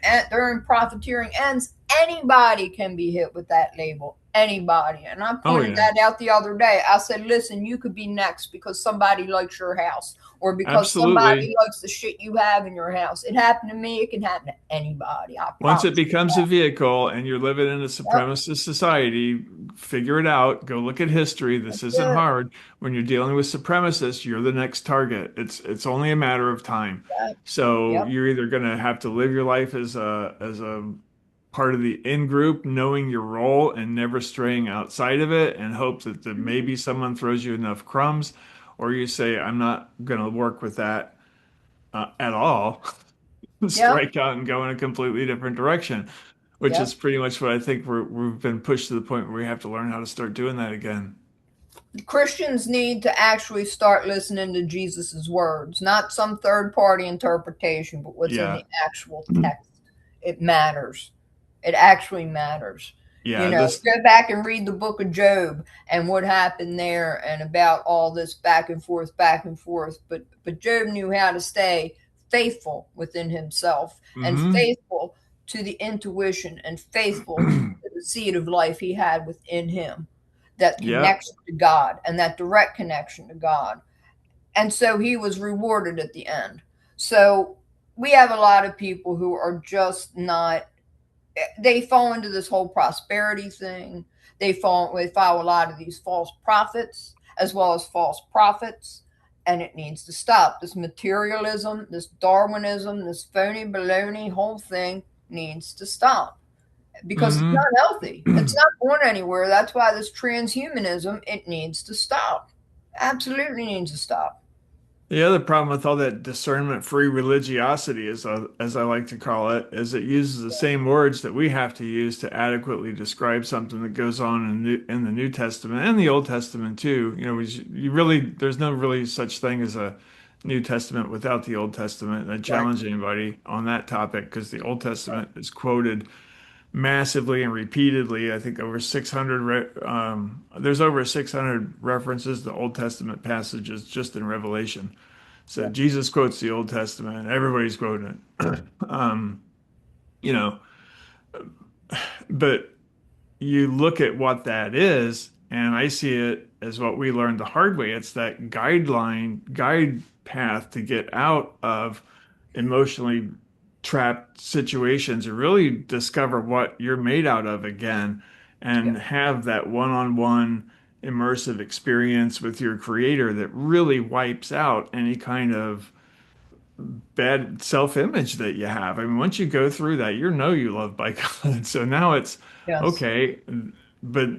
profiteering ends, anybody can be hit with that label. Anybody. And I Oh pointed yeah, that out the other day. I said, listen, you could be next because somebody likes your house or because somebody absolutely. likes the shit you have in your house. It happened to me. It can happen to anybody. I Once it promise you becomes a that. vehicle and you're living in a Yep. supremacist society, figure it out. Go look at history. This That's isn't it. hard. When you're dealing with supremacists, you're the next target. It's only a matter of time. That, So yep. you're either going to have to live your life as a part of the in group, knowing your role and never straying outside of it, and hope that maybe someone throws you enough crumbs, or you say, I'm not going to work with that at all. Yep. Strike out and go in a completely different direction, which is Yep. pretty much what I think we've been pushed to the point where we have to learn how to start doing that again. Christians need to actually start listening to Jesus's words, not some third party interpretation, but what's in Yeah. the actual text. It matters. It actually matters. Yeah, this Go back and read the book of Job and what happened there and about all this back and forth, back and forth. But Job knew how to stay faithful within himself and hmm faithful to the intuition and faithful to the seed of life he had within him, that Yep. connection to God and that direct connection to God. And so he was rewarded at the end. So we have a lot of people who are just not, they fall into this whole prosperity thing. They follow a lot of these false prophets as well as false prophets, and it needs to stop. This materialism, this Darwinism, this phony baloney whole thing needs to stop because it's not hmm healthy. It's not going anywhere. That's why this transhumanism, it needs to stop. Absolutely needs to stop. The other problem with all that discernment-free religiosity, as I like to call it, is it uses the same words that we have to use to adequately describe something that goes on in the New Testament and the Old Testament too. There's no really such thing as a New Testament without the Old Testament. I Right. challenge anybody on that topic because the Old Testament is quoted massively and repeatedly. I think there's over 600 references to Old Testament passages just in Revelation. So Yeah. Jesus quotes the Old Testament. Everybody's quoting it. um, you know, but you look at what that is, and I see it as what we learned the hard way. It's that guide path to get out of emotionally trapped situations and really discover what you're made out of again Yeah. and have that one-on-one immersive experience with your creator that really wipes out any kind of bad self-image that you have. I mean, once you go through that, you know you love by God. So now it's Yes. okay, but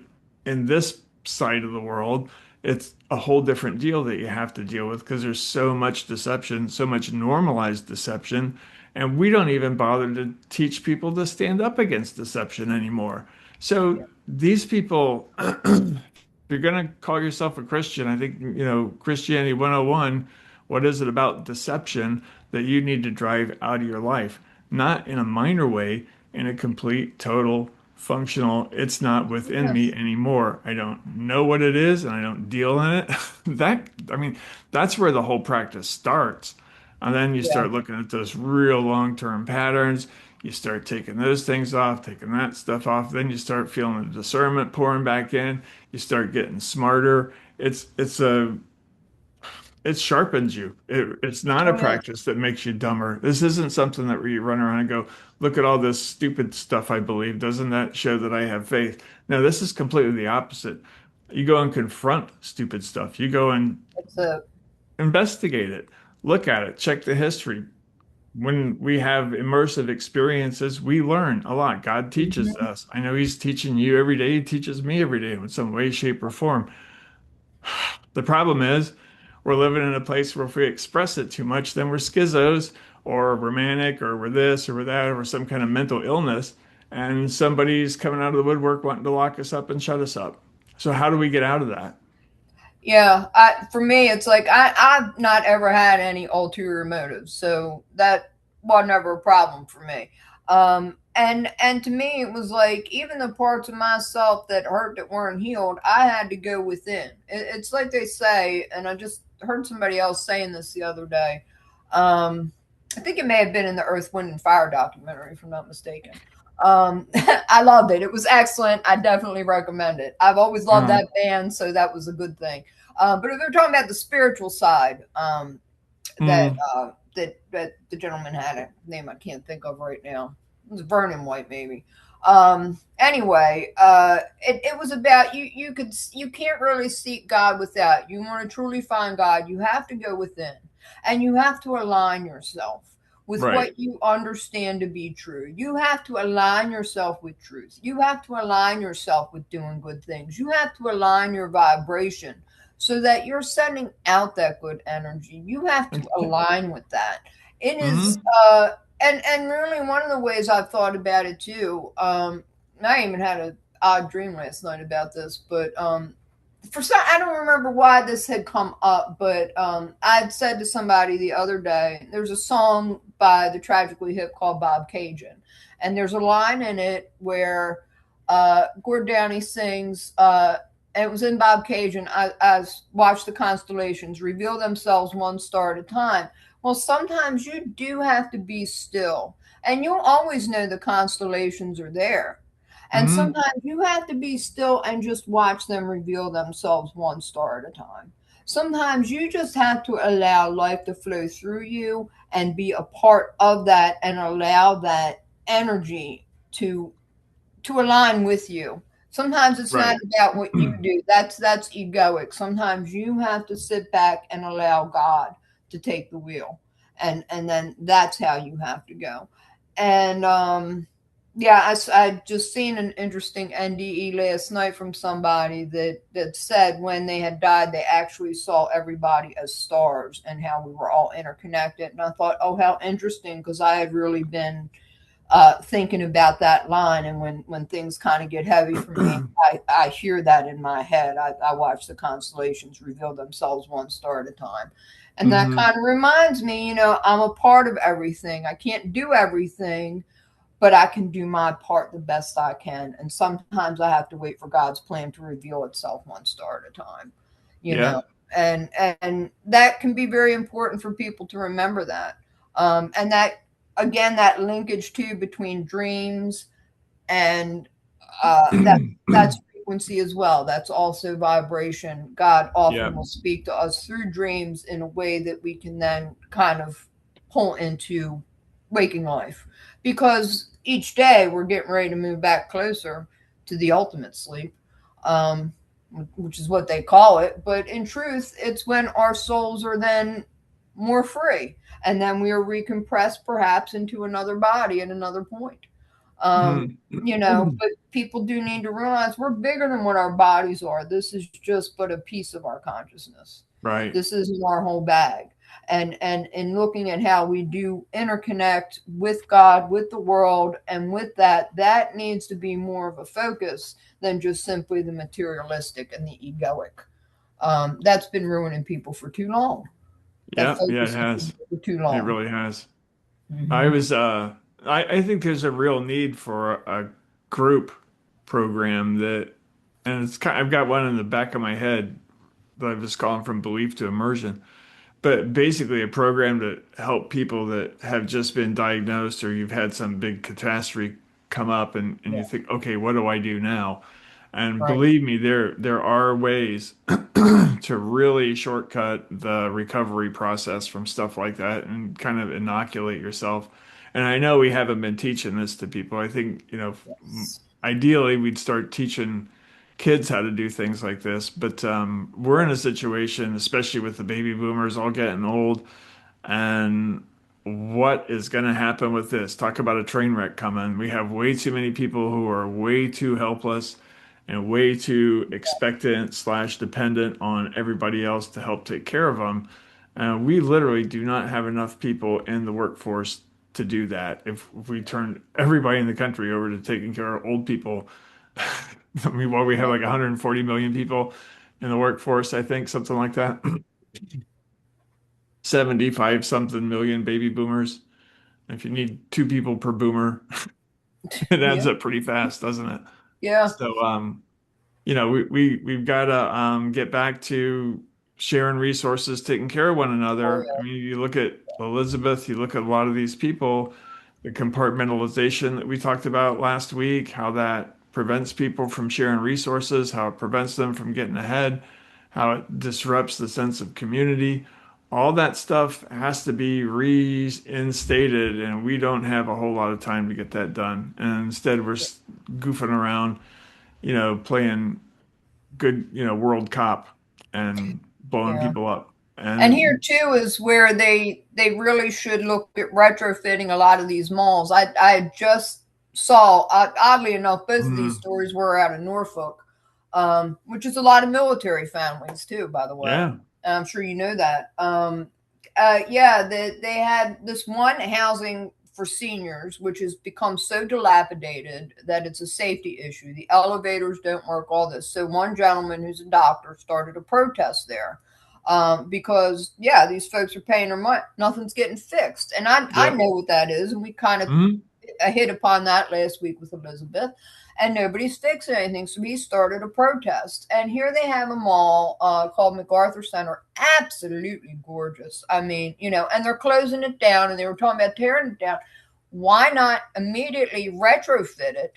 in this side of the world, it's a whole different deal that you have to deal with because there's so much deception, so much normalized deception, and we don't even bother to teach people to stand up against deception anymore. So Yeah. these people, if you're going to call yourself a Christian, I think, Christianity 101, what is it about deception that you need to drive out of your life? Not in a minor way, in a complete, total, functional, it's not within me Yes. anymore. I don't know what it is and I don't deal in it. I mean, that's where the whole practice starts. And then you Yeah. start looking at those real long-term patterns. You start taking those things off, taking that stuff off. Then you start feeling the discernment pouring back in. You start getting smarter. It sharpens you. It's not a Oh, yeah. practice that makes you dumber. This isn't something that where you run around and go, look at all this stupid stuff I believe. Doesn't that show that I have faith? No, this is completely the opposite. You go and confront stupid stuff. You go and It's a investigate it, look at it, check the history. When we have immersive experiences, we learn a lot. God teaches Mhm. us. I know He's teaching you every day. He teaches me every day in some way, shape, or form. The problem is we're living in a place where if we express it too much, then we're schizos or we're manic or we're this or we're that or we're some kind of mental illness. And somebody's coming out of the woodwork wanting to lock us up and shut us up. So how do we get out of that? Yeah, for me, it's like I've not ever had any ulterior motives, so that was never a problem for me. And to me, it was like even the parts of myself that hurt that weren't healed, I had to go within. It's like they say, and I just heard somebody else saying this the other day. Um, I think it may have been in the Earth, Wind, and Fire documentary, if I'm not mistaken. I loved it. It was excellent. I definitely recommend it. I've always loved Uh, that band, so that was a good thing. But if they're talking about the spiritual side, mm, that the gentleman had a name I can't think of right now. It was Vernon White, maybe. Anyway, it was about you can't really seek God without. You want to truly find God, you have to go within, and you have to align yourself with right. what you understand to be true. You have to align yourself with truth. You have to align yourself with doing good things. You have to align your vibration so that you're sending out that good energy. You have to align with that. It is, Mm-hmm. and really one of the ways I've thought about it too. I even had an odd dream last night about this, but for some, I don't remember why this had come up, but I'd said to somebody the other day, there's a song by the Tragically Hip called Bob Cajun, and there's a line in it where Gord Downey sings, and it was in Bob Cajun, I watch the constellations reveal themselves one star at a time. Well, sometimes you do have to be still, and you'll always know the constellations are there. And Mm-hmm. sometimes you have to be still and just watch them reveal themselves one star at a time. Sometimes you just have to allow life to flow through you and be a part of that and allow that energy to align with you. Sometimes it's not Right. about what you do. That's egoic. Sometimes you have to sit back and allow God to take the wheel. And then that's how you have to go. And yeah, I just seen an interesting NDE last night from somebody that said when they had died, they actually saw everybody as stars and how we were all interconnected. And I thought, oh, how interesting, because I had really been thinking about that line. And when things kind of get heavy for me, I hear that in my head. I watch the constellations reveal themselves one star at a time. And that Mm-hmm. kind of reminds me, I'm a part of everything. I can't do everything, but I can do my part the best I can. And sometimes I have to wait for God's plan to reveal itself one star at a time, you Yeah. know. And that can be very important for people to remember that. And that, again, that linkage too between dreams and that's frequency as well. That's also vibration. God often Yeah. will speak to us through dreams in a way that we can then kind of pull into waking life, because each day we're getting ready to move back closer to the ultimate sleep, um, which is what they call it. But in truth, it's when our souls are then more free, and then we are recompressed perhaps into another body at another point. Um, Mhm. but people do need to realize we're bigger than what our bodies are. This is just but a piece of our consciousness. Right. This isn't our whole bag. And in looking at how we do interconnect with God, with the world, and with that needs to be more of a focus than just simply the materialistic and the egoic. That's been ruining people for too long. That Yeah, yeah, it focus has been has. for too It long. really has. I Mm-hmm. was I think there's a real need for a group program that, and I've got one in the back of my head that I've just calling from belief to immersion. But basically, a program to help people that have just been diagnosed, or you've had some big catastrophe come up, and you Yeah, think, okay, what do I do now? And right. believe me, there are ways to really shortcut the recovery process from stuff like that and kind of inoculate yourself. And I know we haven't been teaching this to people. I think, Yes. ideally we'd start teaching kids how to do things like this, but we're in a situation, especially with the baby boomers all getting old, and what is going to happen with this? Talk about a train wreck coming. We have way too many people who are way too helpless and way too expectant slash dependent on everybody else to help take care of them. And we literally do not have enough people in the workforce to do that. If we turn everybody in the country over to taking care of old people, I mean, while we have Yeah. like 140 million people in the workforce, I think something like that, 75 something million baby boomers. If you need two people per boomer, it Yeah. adds up pretty fast, doesn't it? Yeah. So, we've got to get back to sharing resources, taking care of one Oh, another. I yeah. mean, you look at Elizabeth, you look at a lot of these people, the compartmentalization that we talked about last week, how that prevents people from sharing resources, how it prevents them from getting ahead, how it disrupts the sense of community. All that stuff has to be reinstated, and we don't have a whole lot of time to get that done. And instead, we're goofing around, playing good, world cop and blowing Yeah. people up. And here And too is where they really should look at retrofitting a lot of these malls. I just saw, oddly enough, both of these mm, stories were out of Norfolk, which is a lot of military families too, by the way. yeah, And I'm sure you know that. Yeah, they had this one housing for seniors, which has become so dilapidated that it's a safety issue. The elevators don't work, all this. So one gentleman who's a doctor started a protest there, because yeah, these folks are paying their money, nothing's getting fixed, and I yep, know what that is, and we kind of mm, hit upon that last week with Elizabeth, and nobody's fixing anything, so he started a protest, and here they have a mall called MacArthur Center, absolutely gorgeous. I mean, and they're closing it down, and they were talking about tearing it down. Why not immediately retrofit it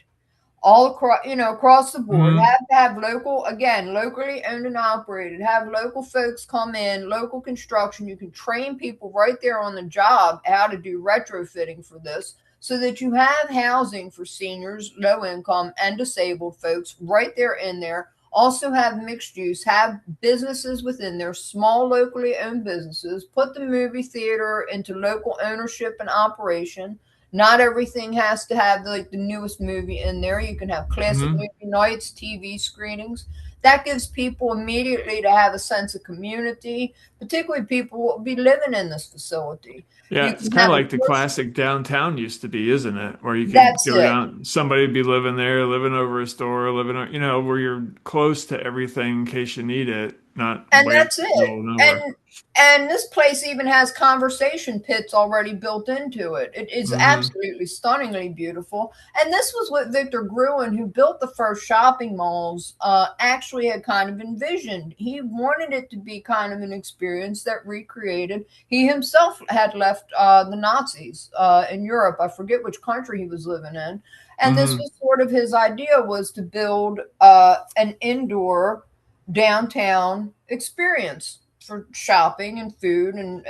all across, across the board? mm, Have to have local, again, locally owned and operated. Have local folks come in, local construction. You can train people right there on the job how to do retrofitting for this, so that you have housing for seniors, low income, and disabled folks right there in there. Also have mixed use, have businesses within there, small locally owned businesses. Put the movie theater into local ownership and operation. Not everything has to have like the newest movie in there. You can have classic mm. movie nights, TV screenings. That gives people immediately to have a sense of community, particularly people who will be living in this facility. Yeah, You it's can kind of have a like the grocery. classic downtown used to be, isn't it? Where you could That's go it. down, somebody would be living there, living over a store, where you're close to everything in case you need it. not And way out that's in the it. middle of nowhere. And this place even has conversation pits already built into it. It is Hmm. absolutely stunningly beautiful. And this was what Victor Gruen, who built the first shopping malls, actually had kind of envisioned. He wanted it to be kind of an experience that recreated. He himself had left the Nazis in Europe. I forget which country he was living in. And this Hmm. was sort of his idea, was to build an indoor downtown experience for shopping and food and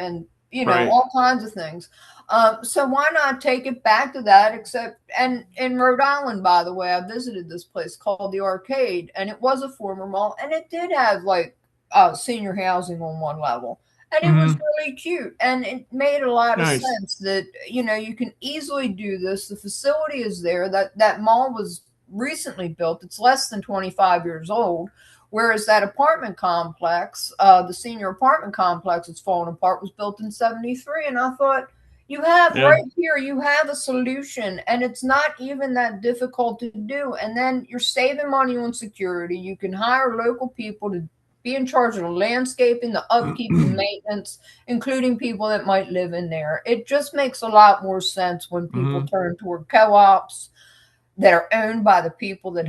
Right. all kinds of things. So why not take it back to that? Except, and in Rhode Island, by the way, I visited this place called the Arcade, and it was a former mall, and it did have like senior housing on one level, and it was Hmm. really cute, and it made a lot of Nice. sense that you can easily do this. The facility is there. That mall was recently built. It's less than 25 years old. Whereas that apartment complex, the senior apartment complex that's falling apart, was built in 73. And I thought, you have Yeah. right here, you have a solution, and it's not even that difficult to do. And then you're saving money on security. You can hire local people to be in charge of the landscaping, the upkeep, the maintenance, including people that might live in there. It just makes a lot more sense when people Hmm. turn toward co-ops that are owned by the people that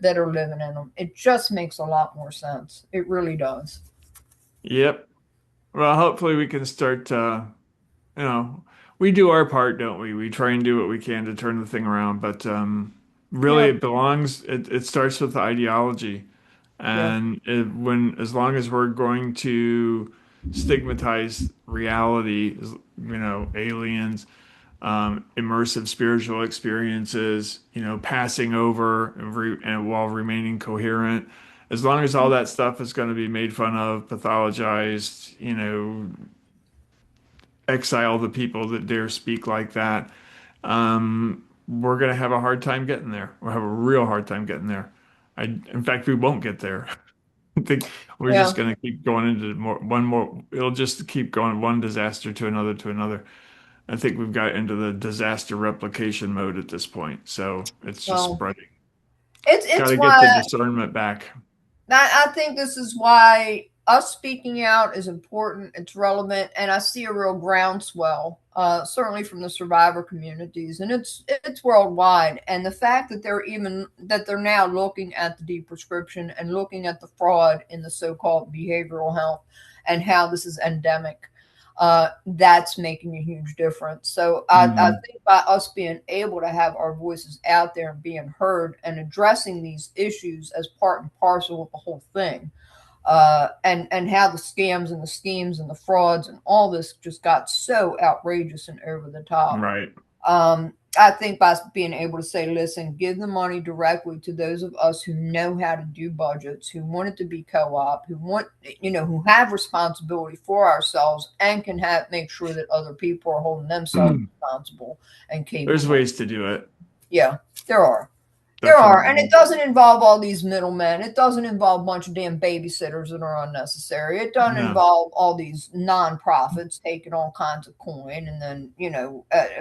that are living in them. It just makes a lot more sense. It really does. Yep. Well, hopefully we can start, you know, we do our part, don't we? We try and do what we can to turn the thing around, but really Yeah, it starts with the ideology. yeah, And as long as we're going to stigmatize reality, aliens, immersive spiritual experiences, passing over and while remaining coherent, as long as all that stuff is going to be made fun of, pathologized, exile the people that dare speak like that, we're going to have a hard time getting there. We'll have a real hard time getting there. In fact, we won't get there. I think we're just yeah. going to keep going into one more. It'll just keep going one disaster to another to another. I think we've got into the disaster replication mode at this point. So it's just Well, spreading. Got it's to get the why discernment back. I think this is why us speaking out is important. It's relevant, and I see a real groundswell, certainly from the survivor communities, and it's worldwide. And the fact that they're now looking at the deprescription and looking at the fraud in the so-called behavioral health and how this is endemic, that's making a huge difference. So I Hmm. think by us being able to have our voices out there and being heard and addressing these issues as part and parcel of the whole thing, and how the scams and the schemes and the frauds and all this just got so outrageous and over the top. Right. I think by being able to say, listen, give the money directly to those of us who know how to do budgets, who want it to be co-op, who want, who have responsibility for ourselves and can make sure that other people are holding themselves responsible and There's capable. ways to do it. Yeah, there are. There are, and it Definitely. doesn't involve all these middlemen. It doesn't involve a bunch of damn babysitters that are unnecessary. It doesn't No. involve all these nonprofits taking all kinds of coin and then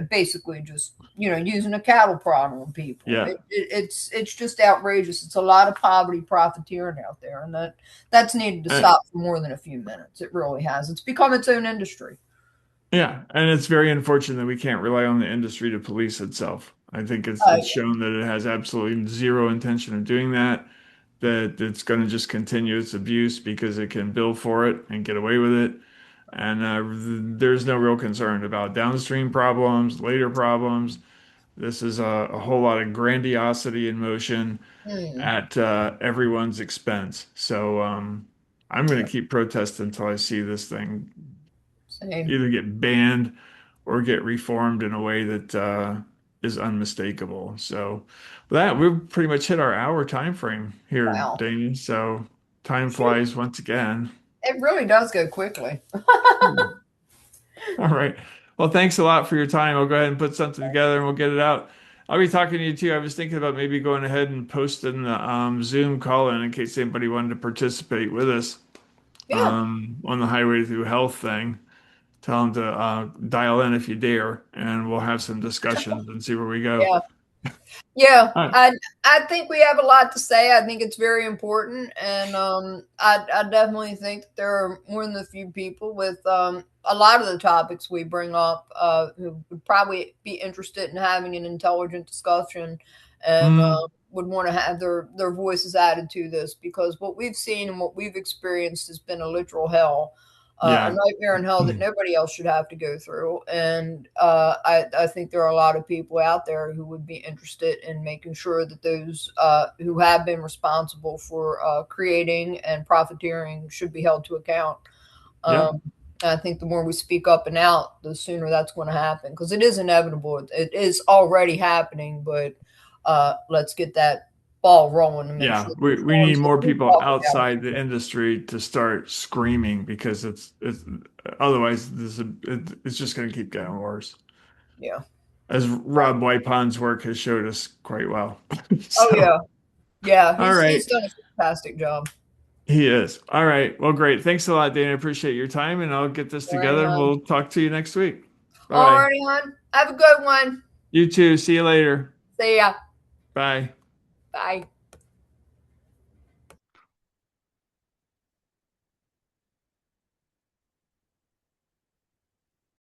basically just using a cattle prod on people. Yeah. It's just outrageous. It's a lot of poverty profiteering out there, and that's needed to Uh, stop for more than a few minutes. It really has. It's become its own industry. yeah. And it's very unfortunate that we can't rely on the industry to police itself. I think it's Yeah. shown that it has absolutely zero intention of doing that, that it's going to just continue its abuse because it can bill for it and get away with it. And there's no real concern about downstream problems, later problems. This is a whole lot of grandiosity in motion Hmm. at everyone's expense. So I'm going Yeah. to keep protesting until I see this thing Same. either get banned or get reformed in a way that is unmistakable. So that we've pretty much hit our hour time frame here, Wow. Danny. So time Phew. flies once again. It really does go quickly. Hmm. All right. Well, thanks a lot for your time. I'll go ahead and put something together and we'll get it out. I'll be talking to you too. I was thinking about maybe going ahead and posting the Zoom call in case anybody wanted to participate with us Yeah. on the highway through health thing. Tell them to dial in if you dare, and we'll have some discussions and see where we go. Yeah. Yeah, All right. I think we have a lot to say. I think it's very important, and I definitely think that there are more than a few people with a lot of the topics we bring up who would probably be interested in having an intelligent discussion, and Mm, would want to have their voices added to this, because what we've seen and what we've experienced has been a literal hell, a yeah. nightmare in hell that nobody else should have to go through. And I think there are a lot of people out there who would be interested in making sure that those who have been responsible for creating and profiteering should be held to account. Yeah. Um, I think the more we speak up and out, the sooner that's going to happen, because it is inevitable. It is already happening, but let's get that ball rolling to make Yeah. sure that the We need storms that more we people talk about. outside the industry to start screaming because it's otherwise it's just going to keep getting worse. Yeah. As Rob Whitepon's work has showed us quite well. Oh So, yeah. Yeah, all he's right. done a fantastic job. He is. All right. Well, great. Thanks a lot, Dana. I appreciate your time, and I'll get this Alrighty, together and hon. we'll talk to you next week. Bye bye. Alrighty, hon. Have a good one. You too. See you later. See ya. Bye. Bye.